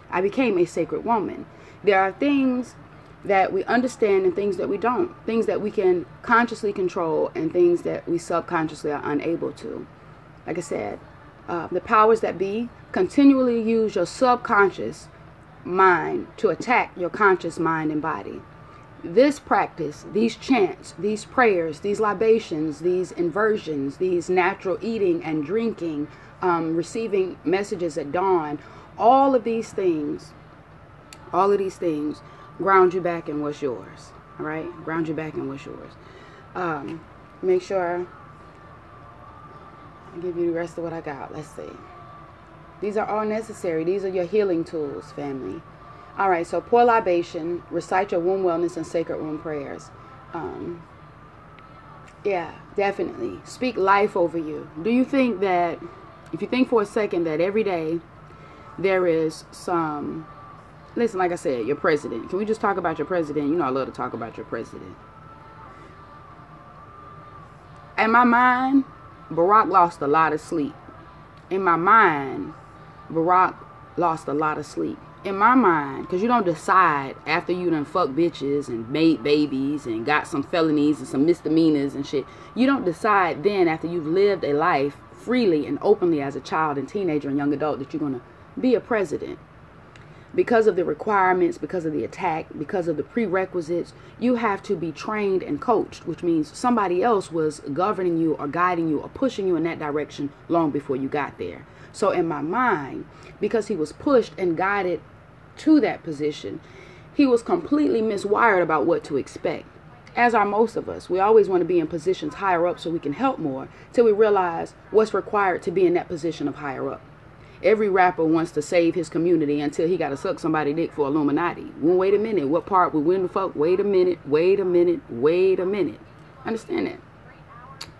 I became a sacred woman. There are things that we understand and things that we don't. Things that we can consciously control and things that we subconsciously are unable to. Like I said, the powers that be continually use your subconscious mind to attack your conscious mind and body. This practice, these chants, these prayers, these libations, these inversions, these natural eating and drinking, receiving messages at dawn, all of these things ground you back in what's yours. All right? Ground you back in what's yours. Make sure I give you the rest of what I got. Let's see. These are all necessary. These are your healing tools, family. All right, so pour libation, recite your womb wellness and sacred womb prayers. Yeah, definitely. Speak life over you. Do you think that, if you think for a second that every day there is some, listen, like I said, your president. Can we just talk about your president? You know I love to talk about your president. In my mind, Barack lost a lot of sleep. In my mind, Barack lost a lot of sleep. In my mind, because you don't decide after you done fuck bitches and made babies and got some felonies and some misdemeanors and shit. You don't decide then after you've lived a life freely and openly as a child and teenager and young adult that you're going to be a president. Because of the requirements, because of the attack, because of the prerequisites, you have to be trained and coached, which means somebody else was governing you or guiding you or pushing you in that direction long before you got there. So in my mind, because he was pushed and guided to that position, he was completely miswired about what to expect. As are most of us. We always want to be in positions higher up so we can help more till we realize what's required to be in that position of higher up. Every rapper wants to save his community until he got to suck somebody dick for Illuminati. Well, wait a minute. What part? When the fuck? Wait a minute. Wait a minute. Wait a minute. Understand it.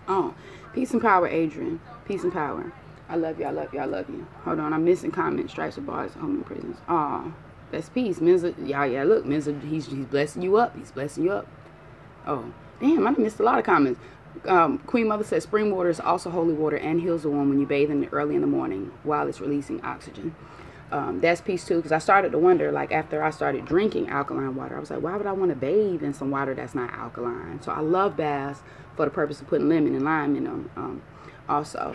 Oh, peace and power, Adrian. Peace and power. I love you. I love you. I love you. Hold on. I'm missing comments. Stripes of bars. Home in prisons. Oh, that's peace. Minza. Yeah. Look, Minza. He's blessing you up. He's blessing you up. Oh, damn. I missed a lot of comments. Queen Mother says spring water is also holy water and heals the wound when you bathe in it early in the morning while it's releasing oxygen. That's peace too, because I started to wonder, like after I started drinking alkaline water, I was like, why would I want to bathe in some water that's not alkaline? So I love baths for the purpose of putting lemon and lime in them. Also,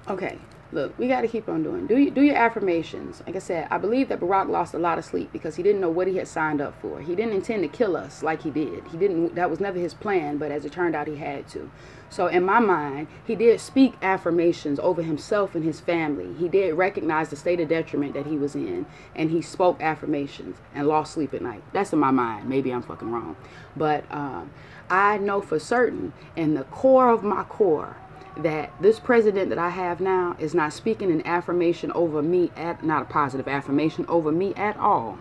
okay, look, we got to keep on doing. Do your affirmations. Like I said, I believe that Barack lost a lot of sleep because he didn't know what he had signed up for. He didn't intend to kill us like he did. He didn't. That was never his plan, but as it turned out, he had to. So in my mind, he did speak affirmations over himself and his family. He did recognize the state of detriment that he was in, and he spoke affirmations and lost sleep at night. That's in my mind. Maybe I'm fucking wrong. But I know for certain in the core of my core that this president that I have now is not speaking an affirmation over me, not a positive affirmation over me at all.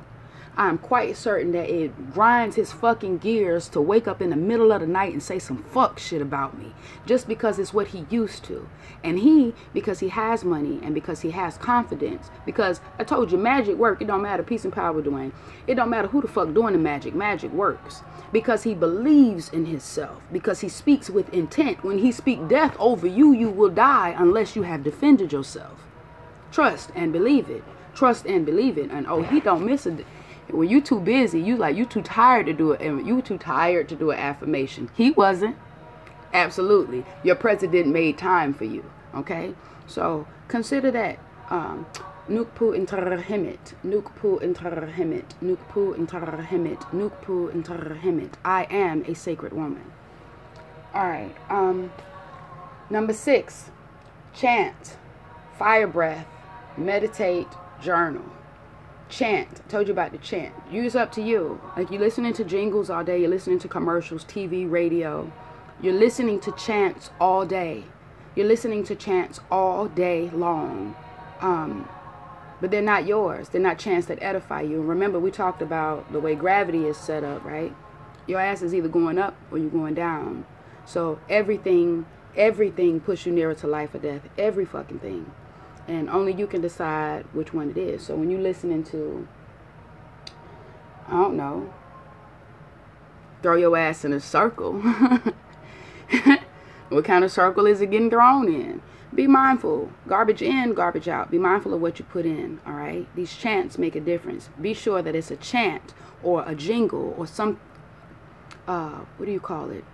I'm quite certain that it grinds his fucking gears to wake up in the middle of the night and say some fuck shit about me just because it's what he used to. And he, because he has money and because he has confidence, because I told you magic work, it don't matter, peace and power, Dwayne. It don't matter who the fuck doing the magic. Magic works. Because he believes in himself, because he speaks with intent. When he speak death over you, you will die unless you have defended yourself. Trust and believe it. Trust and believe it. And oh, he don't miss it. When you too busy, you too tired to do it, and you too tired to do an affirmation. He wasn't. Absolutely. Your president made time for you. Okay? So consider that. Nukpu intarahimit. Nukpu intarahimit. Nukpu intarahimit. Nukpu intarahimit. I am a sacred woman. Alright. Number 6. Chant. Fire breath. Meditate. Journal. Chant. I told you about the chant. Use up to you. Like you're listening to jingles all day. You're listening to commercials, TV, radio. You're listening to chants all day. You're listening to chants all day long. But they're not yours. They're not chants that edify you. And remember, we talked about the way gravity is set up, right? Your ass is either going up or you're going down. So everything puts you nearer to life or death. Every fucking thing. And only you can decide which one it is. So when you're listening to, I don't know, throw your ass in a circle. What kind of circle is it getting thrown in? Be mindful. Garbage in, garbage out. Be mindful of what you put in, all right? These chants make a difference. Be sure that it's a chant or a jingle or some, what do you call it?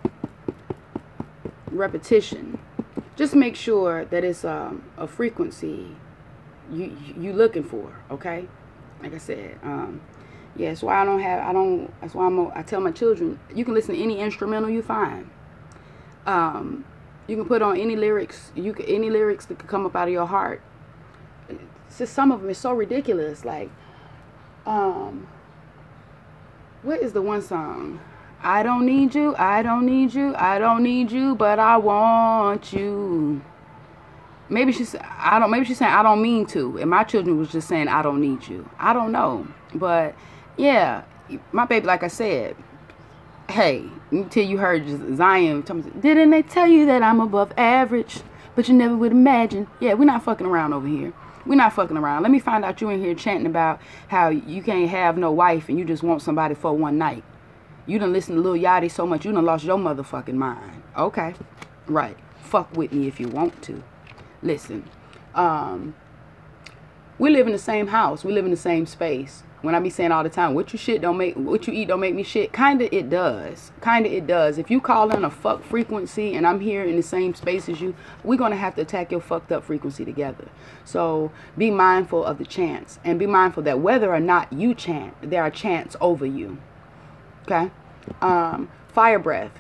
Repetition. Just make sure that it's a frequency you looking for, okay? Like I said, yeah, that's why that's why I tell my children, you can listen to any instrumental you find. You can put on any lyrics, any lyrics that could come up out of your heart. It's just some of them is so ridiculous. Like, what is the one song? I don't need you, I don't need you, I don't need you, but I want you. Maybe she's saying I don't mean to, and my children was just saying I don't need you. I don't know, but yeah, my baby, like I said, hey, until you heard Zion, didn't they tell you that I'm above average? But you never would imagine. Yeah, we're not fucking around over here. We're not fucking around. Let me find out you in here chanting about how you can't have no wife and you just want somebody for one night. You done listen to Lil Yachty so much you done lost your motherfucking mind. Okay, right. Fuck with me if you want to. Listen, we live in the same house. We live in the same space. When I be saying all the time, what you eat don't make me shit. Kinda it does. If you call in a fuck frequency and I'm here in the same space as you, we're gonna have to attack your fucked up frequency together. So be mindful of the chants and be mindful that whether or not you chant, there are chants over you. Okay? Fire breath.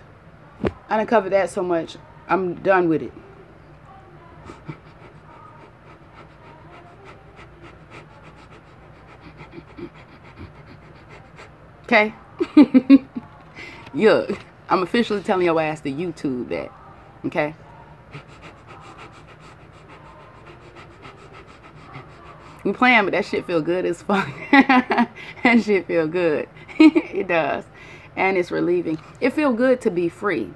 I done covered that so much. I'm done with it. Okay? Yuck. I'm officially telling your ass to YouTube that. Okay? We playing, but that shit feel good as fuck. That shit feel good. It does. And it's relieving. It feels good to be free.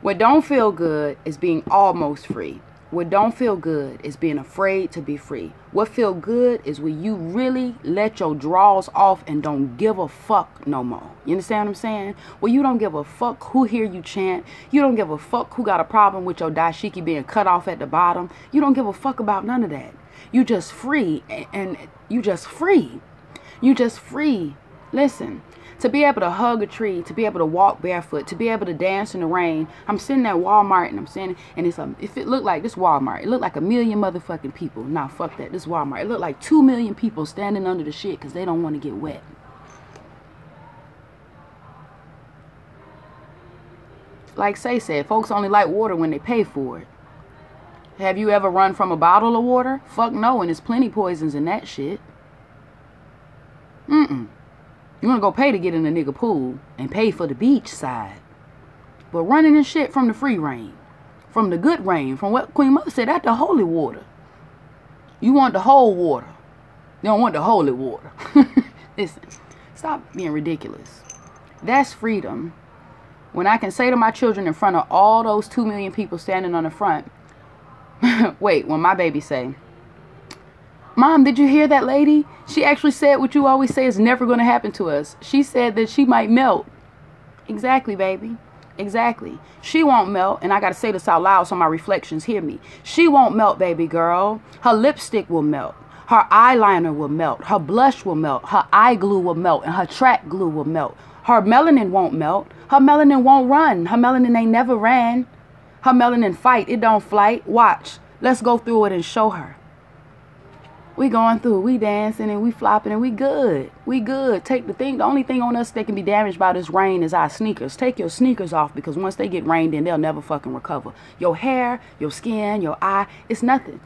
What don't feel good is being almost free. What don't feel good is being afraid to be free. What feel good is when you really let your draws off and don't give a fuck no more. You understand what I'm saying? Well, you don't give a fuck who hear you chant. You don't give a fuck who got a problem with your dashiki being cut off at the bottom. You don't give a fuck about none of that. You just free, and you just free. You just free. Listen. To be able to hug a tree, to be able to walk barefoot, to be able to dance in the rain. I'm sitting at Walmart and I'm sitting, and if it looked like this Walmart, it looked like 1 million motherfucking people. Nah, fuck that. This Walmart. It looked like 2 million people standing under the shit because they don't want to get wet. Like Say said, folks only like water when they pay for it. Have you ever run from a bottle of water? Fuck no, and there's plenty poisons in that shit. You want to go pay to get in the nigga pool and pay for the beach side. But running and shit from the free rain, from the good rain, from what Queen Mother said, that's the holy water. You want the whole water. You don't want the holy water. Listen, stop being ridiculous. That's freedom. When I can say to my children in front of all those 2 million people standing on the front, wait, when my baby say, Mom, did you hear that lady? She actually said what you always say is never going to happen to us. She said that she might melt. Exactly, baby. Exactly. She won't melt. And I got to say this out loud so my reflections hear me. She won't melt, baby girl. Her lipstick will melt. Her eyeliner will melt. Her blush will melt. Her eye glue will melt. And her track glue will melt. Her melanin won't melt. Her melanin won't run. Her melanin ain't never ran. Her melanin fight. It don't flight. Watch. Let's go through it and show her. We going through, we dancing and we flopping and we good. We good. The only thing on us that can be damaged by this rain is our sneakers. Take your sneakers off because once they get rained in, they'll never fucking recover. Your hair, your skin, your eye, it's nothing.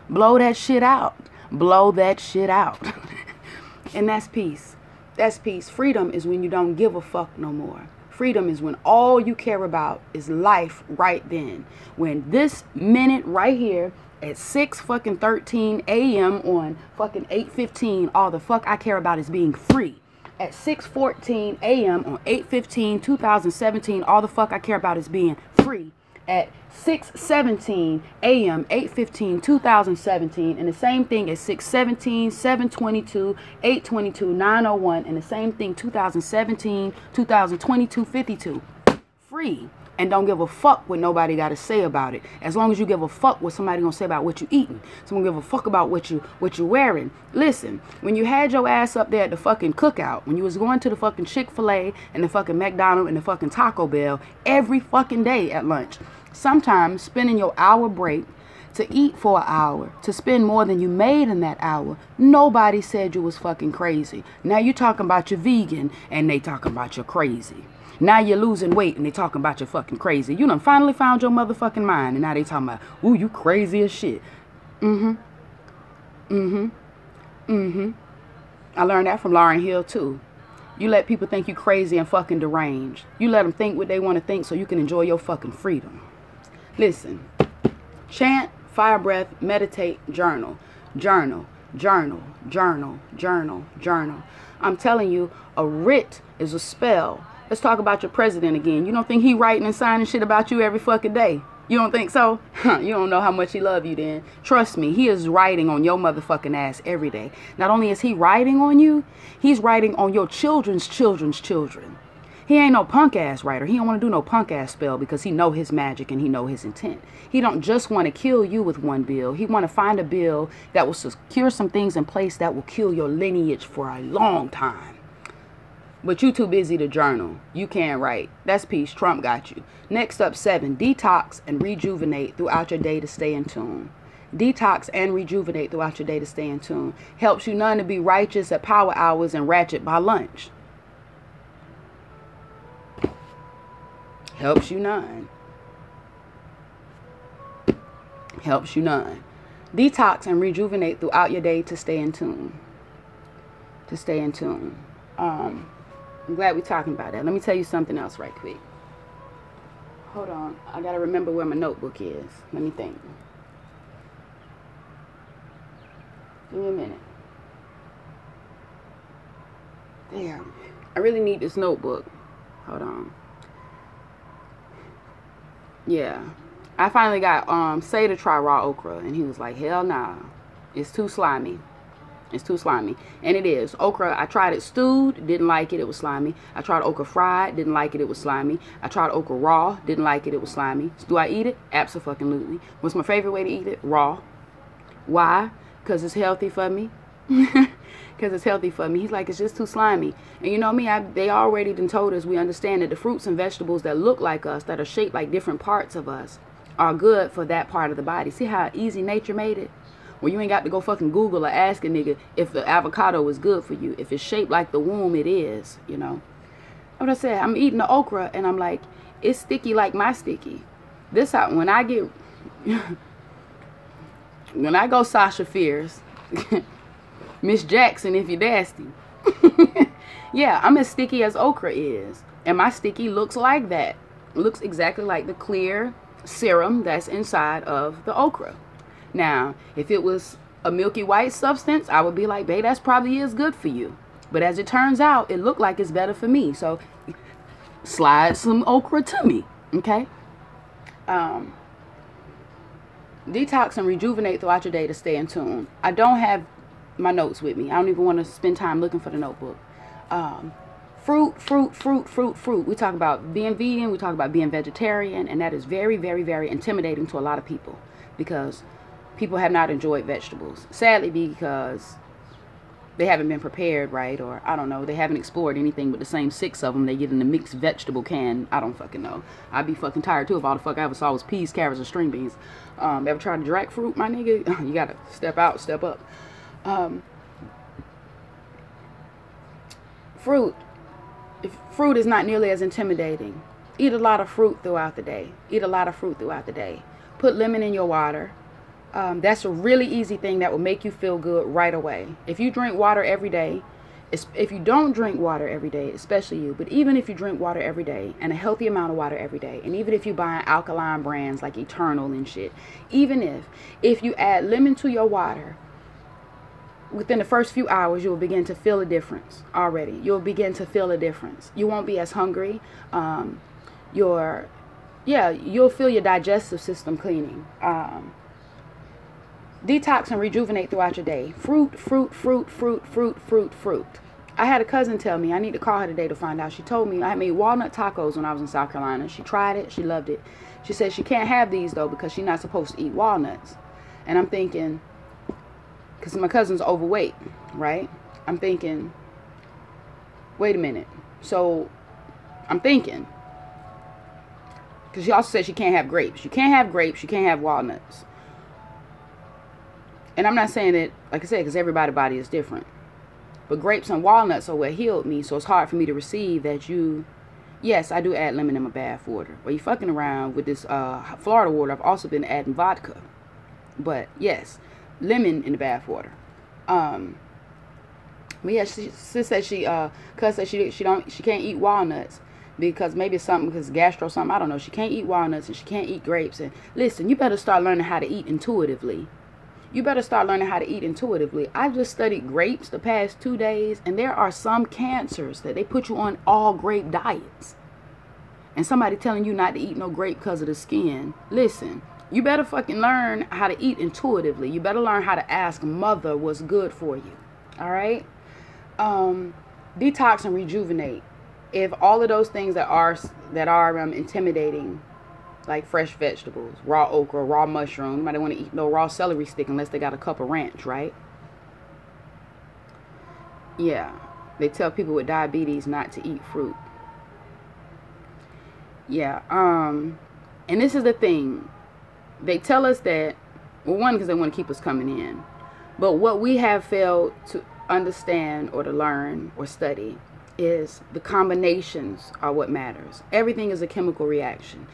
Blow that shit out. Blow that shit out. And that's peace. That's peace. Freedom is when you don't give a fuck no more. Freedom is when all you care about is life right then. When this minute right here, at 6:13 a.m. on fucking 8:15, all the fuck I care about is being free. At 6:14 a.m. on 8/15/2017, all the fuck I care about is being free. At 6:17 a.m. 8/15/2017, and the same thing at 6:17, 7:22, 8:22, 9:01, and the same thing 2017, 2022, 52. Free. And don't give a fuck what nobody got to say about it. As long as you give a fuck what somebody gonna say about what you eating. Someone give a fuck about what you wearing. Listen, when you had your ass up there at the fucking cookout, when you was going to the fucking Chick-fil-A and the fucking McDonald's and the fucking Taco Bell every fucking day at lunch, sometimes spending your hour break to eat for an hour, to spend more than you made in that hour, nobody said you was fucking crazy. Now you talking about you're vegan and they talking about you're crazy. Now you're losing weight and they talking about you fucking crazy. You done finally found your motherfucking mind and now they talking about, ooh, you crazy as shit. I learned that from Lauryn Hill too. You let people think you crazy and fucking deranged. You let them think what they want to think so you can enjoy your fucking freedom. Listen, chant, fire breath, meditate, journal. Journal, journal, journal, journal, journal. I'm telling you, a writ is a spell. Let's talk about your president again. You don't think he writing and signing shit about you every fucking day? You don't think so? You don't know how much he love you then. Trust me, he is writing on your motherfucking ass every day. Not only is he writing on you, he's writing on your children's children's children. He ain't no punk ass writer. He don't want to do no punk ass spell because he know his magic and he know his intent. He don't just want to kill you with one bill. He want to find a bill that will secure some things in place that will kill your lineage for a long time. But you too busy to journal. You can't write. That's peace. Trump got you. Next up, 7. Detox and rejuvenate throughout your day to stay in tune. Detox and rejuvenate throughout your day to stay in tune. Helps you none to be righteous at power hours and ratchet by lunch. Helps you none. Helps you none. Detox and rejuvenate throughout your day to stay in tune. To stay in tune. I'm glad we're talking about that. Let me tell you something else right quick. Hold on. I got to remember where my notebook is. Let me think. Give me a minute. Damn. I really need this notebook. Hold on. Yeah. I finally got Say to try raw okra, and he was like, hell nah. It's too slimy. It's too slimy. And it is. Okra, I tried it stewed, didn't like it, it was slimy. I tried okra fried, didn't like it, it was slimy. I tried okra raw, didn't like it, it was slimy. Do I eat it? Absolutely. What's my favorite way to eat it? Raw. Why? Because it's healthy for me. Because it's healthy for me. He's like, it's just too slimy. And you know me, they already done told us, we understand that the fruits and vegetables that look like us, that are shaped like different parts of us, are good for that part of the body. See how easy nature made it? Well, you ain't got to go fucking Google or ask a nigga if the avocado is good for you. If it's shaped like the womb, it is, you know. What I said, I'm eating the okra, and I'm like, it's sticky like my sticky. This how, when I get, when I go Sasha Fierce, Miss Jackson, if you're nasty. Yeah, I'm as sticky as okra is. And my sticky looks like that. It looks exactly like the clear serum that's inside of the okra. Now, if it was a milky white substance, I would be like, babe, that's probably is good for you. But as it turns out, it looked like it's better for me. So slide some okra to me, okay? Detox and rejuvenate throughout your day to stay in tune. I don't have my notes with me. I don't even want to spend time looking for the notebook. Fruit. We talk about being vegan. We talk about being vegetarian. And that is very, very, very intimidating to a lot of people. Because people have not enjoyed vegetables. Sadly, because they haven't been prepared right, or I don't know, they haven't explored anything but the same 6 of them they get in the mixed vegetable can. I don't fucking know. I'd be fucking tired too if all the fuck I ever saw was peas, carrots, or string beans. Ever tried to direct fruit, my nigga? You gotta step out, step up. Fruit is not nearly as intimidating. Eat a lot of fruit throughout the day. Put lemon in your water. That's a really easy thing that will make you feel good right away. If you drink water every day, if you don't drink water every day, especially you, but even if you drink water every day and a healthy amount of water every day, and even if you buy alkaline brands like Eternal and shit, even if you add lemon to your water, within the first few hours, you'll begin to feel a difference already. You'll begin to feel a difference. You won't be as hungry. You'll feel your digestive system cleaning. Detox and rejuvenate throughout your day. Fruit. I had a cousin tell me, I need to call her today to find out. She told me I made walnut tacos when I was in South Carolina. She tried it. She loved it. She said she can't have these, though, because she's not supposed to eat walnuts. And I'm thinking, because my cousin's overweight, right? I'm thinking, wait a minute. So I'm thinking, because she also said she can't have grapes. You can't have grapes. You can't have walnuts. And I'm not saying that, like I said, because everybody's body is different. But grapes and walnuts are what healed me. So it's hard for me to receive that yes, I do add lemon in my bath water. Well, you fucking around with this Florida water. I've also been adding vodka. But yes, lemon in the bath water. But yeah, she said cuz said she can't eat walnuts because maybe it's something because gastro something, I don't know. She can't eat walnuts and she can't eat grapes. And listen, you better start learning how to eat intuitively. I just studied grapes the past 2 days, and there are some cancers that they put you on all grape diets. And somebody telling you not to eat no grape because of the skin. Listen, you better fucking learn how to eat intuitively. You better learn how to ask mother what's good for you. All right? Detox and rejuvenate. If all of those things that are intimidating, like fresh vegetables, raw okra, raw mushroom. Nobody want to eat no raw celery stick unless they got a cup of ranch, right? Yeah. They tell people with diabetes not to eat fruit. Yeah. And this is the thing. They tell us that, well, one, because they want to keep us coming in. But what we have failed to understand or to learn or study is the combinations are what matters. Everything is a chemical reaction.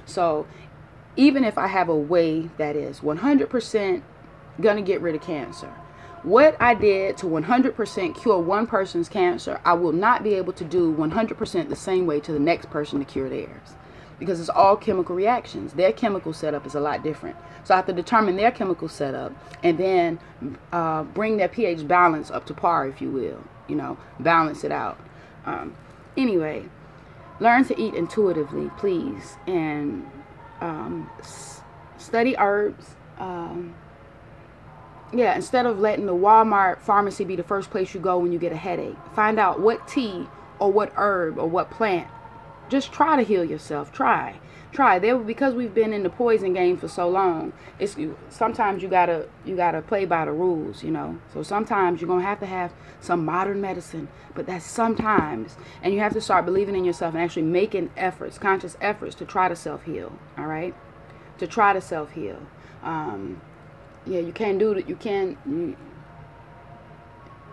So even if I have a way that is 100% going to get rid of cancer, what I did to 100% cure one person's cancer, I will not be able to do 100% the same way to the next person to cure theirs. Because it's all chemical reactions. Their chemical setup is a lot different. So I have to determine their chemical setup and then bring their pH balance up to par, if you will. Balance it out. Anyway, learn to eat intuitively, please, and study herbs. Yeah, instead of letting the Walmart pharmacy be the first place you go when you get a headache, find out what tea or what herb or what plant. Just try to heal yourself. Try. There, because we've been in the poison game for so long. Sometimes you gotta play by the rules, you know. So sometimes you're gonna have some modern medicine, but that's sometimes, and you have to start believing in yourself and actually making efforts, conscious efforts, to try to self-heal. All right, to try to self-heal. Yeah, you can't do that.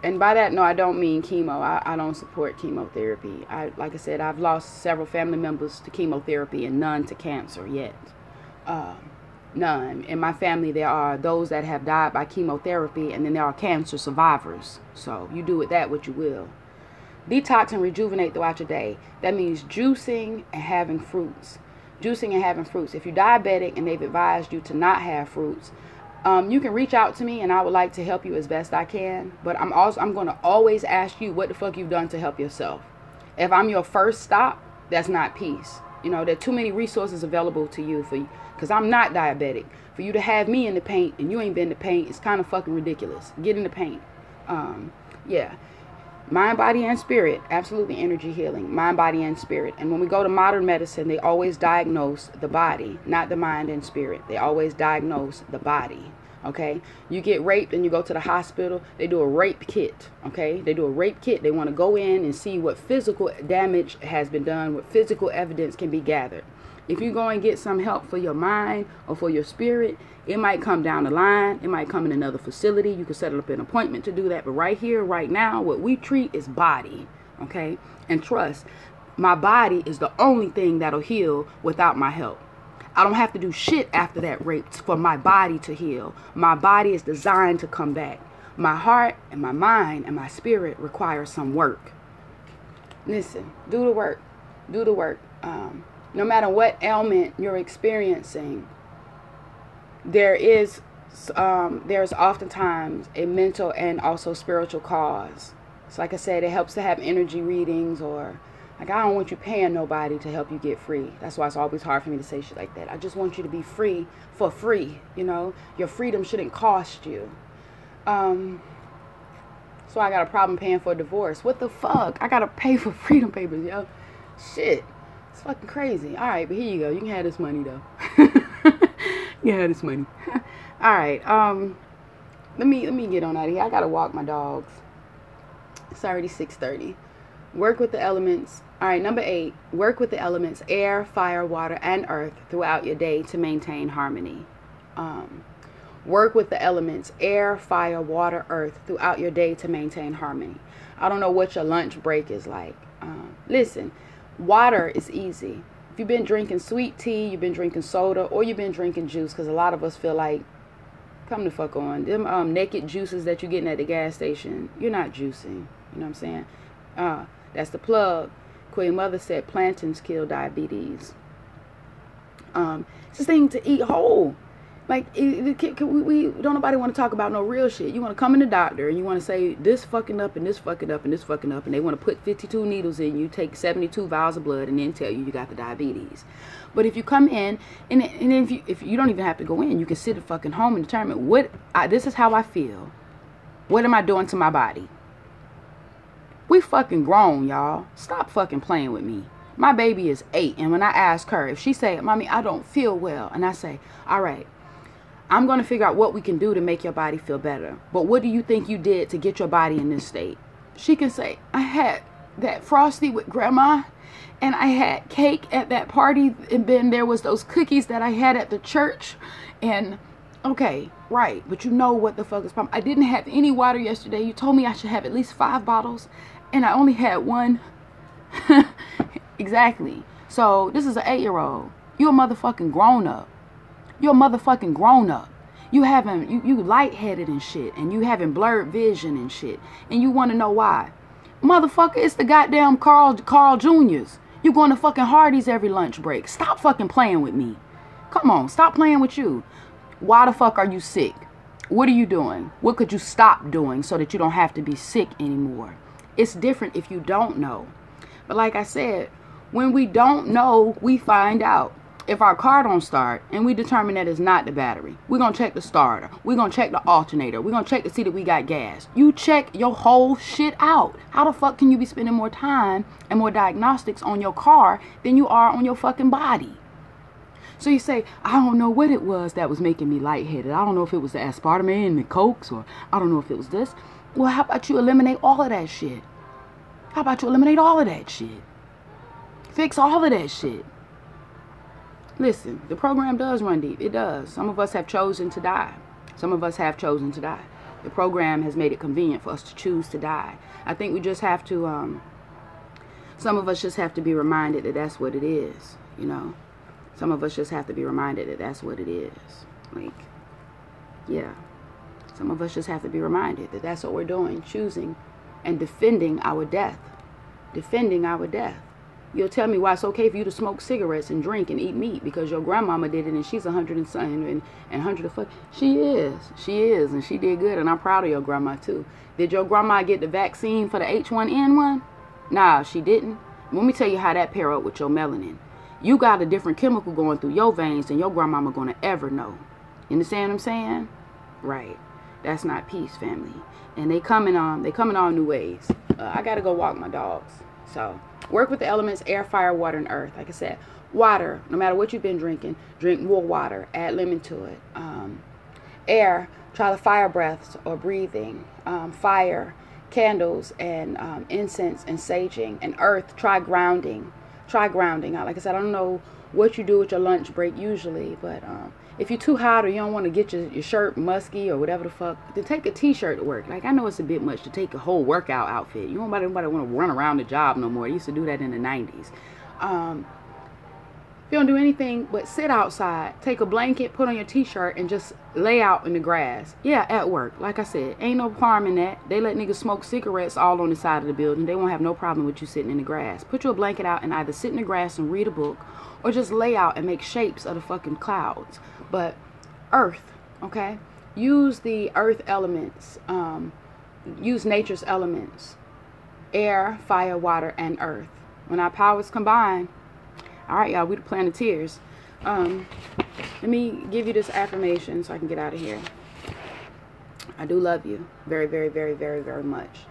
And by that, no, I don't mean chemo. I don't support chemotherapy. Like I said, I've lost several family members to chemotherapy and none to cancer yet. None. In my family, there are those that have died by chemotherapy, and then there are cancer survivors. So you do with that what you will. Detox and rejuvenate throughout your day. That means juicing and having fruits. Juicing and having fruits. If you're diabetic and they've advised you to not have fruits, you can reach out to me, and I would like to help you as best I can. But I'm going to always ask you what the fuck you've done to help yourself. If I'm your first stop, that's not peace. You know, there are too many resources available to you because I'm not diabetic. For you to have me in the paint and you ain't been in the paint, it's kind of fucking ridiculous. Get in the paint. Yeah. Mind, body, and spirit. Absolutely energy healing. Mind, body, and spirit. And when we go to modern medicine, they always diagnose the body, not the mind and spirit. They always diagnose the body. Okay? You get raped and you go to the hospital, they do a rape kit. Okay? They do a rape kit. They want to go in and see what physical damage has been done, what physical evidence can be gathered. If you go and get some help for your mind or for your spirit, it might come down the line. It might come in another facility. You can set up an appointment to do that. But right here, right now, what we treat is body. Okay? And trust, my body is the only thing that'll heal without my help. I don't have to do shit after that rape for my body to heal. My body is designed to come back. My heart and my mind and my spirit require some work. Listen, do the work. Do the work. No matter what ailment you're experiencing, there's oftentimes a mental and also spiritual cause. So like I said, it helps to have energy readings, or like, I don't want you paying nobody to help you get free. That's why it's always hard for me to say shit like that. I just want you to be free for free, you know. Your freedom shouldn't cost you. So I got a problem paying for a divorce. What the fuck? I gotta pay for freedom papers, yo. Shit. It's fucking crazy. All right, but here you go. You can have this money, though. You can have this money. All right. Let me get on out of here. I gotta walk my dogs. It's already 6:30. Work with the elements. All right, number 8. Work with the elements: air, fire, water, and earth throughout your day to maintain harmony. Work with the elements: air, fire, water, earth throughout your day to maintain harmony. I don't know what your lunch break is like. Listen. Water is easy. If you've been drinking sweet tea, you've been drinking soda, or you've been drinking juice, because a lot of us feel like, come the fuck on, them naked juices that you're getting at the gas station, you're not juicing. You know what I'm saying? That's the plug. Queen Mother said plantains kill diabetes. It's this thing to eat whole. Like, we don't nobody want to talk about no real shit. You want to come in the doctor and you want to say this fucking up and this fucking up and this fucking up, and they want to put 52 needles in you, take 72 vials of blood, and then tell you got the diabetes. But if you come in, and if you don't even have to go in, you can sit at fucking home and determine this is how I feel. What am I doing to my body? We fucking grown, y'all. Stop fucking playing with me. My baby is 8, and when I ask her, if she say, "Mommy, I don't feel well," and I say, "All right, I'm going to figure out what we can do to make your body feel better. But what do you think you did to get your body in this state?" She can say, "I had that Frosty with Grandma, and I had cake at that party, and then there was those cookies that I had at the church." And, okay, right, but you know what the fuck is problem. I didn't have any water yesterday. You told me I should have at least 5 bottles, and I only had 1. Exactly. So, this is an 8-year-old. You're a motherfucking grown-up. You're a motherfucking grown-up. You lightheaded and shit, and you having blurred vision and shit, and you want to know why. Motherfucker, it's the goddamn Carl Jr.'s. You going to fucking Hardee's every lunch break. Stop fucking playing with me. Come on, stop playing with you. Why the fuck are you sick? What are you doing? What could you stop doing so that you don't have to be sick anymore? It's different if you don't know. But like I said, when we don't know, we find out. If our car don't start and we determine that it's not the battery, we're going to check the starter. We're going to check the alternator. We're going to check to see that we got gas. You check your whole shit out. How the fuck can you be spending more time and more diagnostics on your car than you are on your fucking body? So you say, I don't know what it was that was making me lightheaded. I don't know if it was the aspartame and the cokes, or I don't know if it was this. Well, how about you eliminate all of that shit? How about you eliminate all of that shit? Fix all of that shit. Listen, the program does run deep. It does. Some of us have chosen to die. Some of us have chosen to die. The program has made it convenient for us to choose to die. I think we just have to, some of us just have to be reminded that that's what it is, you know. Some of us just have to be reminded that that's what it is. Like, yeah. Some of us just have to be reminded that that's what we're doing, choosing and defending our death. Defending our death. You'll tell me why it's okay for you to smoke cigarettes and drink and eat meat because your grandmama did it and she's 100 and something and 100 of fuck. She is, and she did good, and I'm proud of your grandma too. Did your grandma get the vaccine for the H1N1? Nah, she didn't. Let me tell you how that pair up with your melanin. You got a different chemical going through your veins than your grandmama gonna ever know. You understand what I'm saying? Right. That's not peace, family. And they coming on new ways. I gotta go walk my dogs. So work with the elements, air, fire, water, and earth. Like I said, water, no matter what you've been drinking, drink more water. Add lemon to it. Air, try the fire breaths or breathing. Fire, candles and incense and saging. And earth, try grounding. Try grounding. Like I said, I don't know what you do with your lunch break usually, but if you're too hot or you don't want to get your shirt musky or whatever the fuck, then take a t-shirt to work. Like, I know it's a bit much to take a whole workout outfit. You don't nobody want to run around the job no more. They used to do that in the 90s. If you don't do anything but sit outside, take a blanket, put on your t-shirt, and just lay out in the grass. Yeah, at work. Like I said, ain't no harm in that. They let niggas smoke cigarettes all on the side of the building. They won't have no problem with you sitting in the grass. Put your blanket out and either sit in the grass and read a book or just lay out and make shapes of the fucking clouds. But earth, okay? Use the earth elements. Use nature's elements. Air, fire, water, and earth. When our powers combine, all right, y'all, we the Planeteers. Let me give you this affirmation so I can get out of here. I do love you very, very, very, very, very much.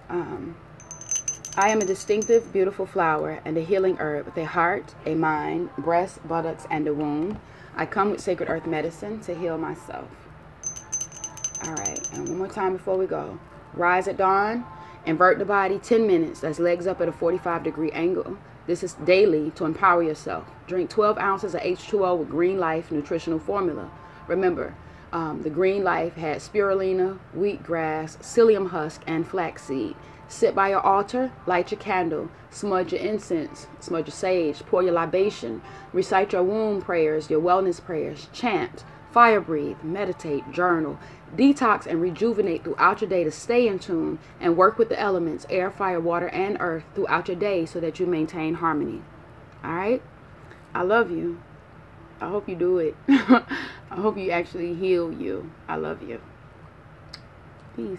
I am a distinctive, beautiful flower and a healing herb with a heart, a mind, breast, buttocks, and a womb. I come with sacred earth medicine to heal myself. All right, and one more time before we go. Rise at dawn, invert the body 10 minutes. That's legs up at a 45-degree angle. This is daily to empower yourself. Drink 12 ounces of H2O with Green Life nutritional formula. Remember, the Green Life had spirulina, wheatgrass, psyllium husk, and flaxseed. Sit by your altar, light your candle, smudge your incense, smudge your sage, pour your libation, recite your womb prayers, your wellness prayers, chant, fire breathe, meditate, journal, detox and rejuvenate throughout your day to stay in tune and work with the elements, air, fire, water, and earth throughout your day so that you maintain harmony. All right? I love you. I hope you do it. I hope you actually heal you. I love you. Peace.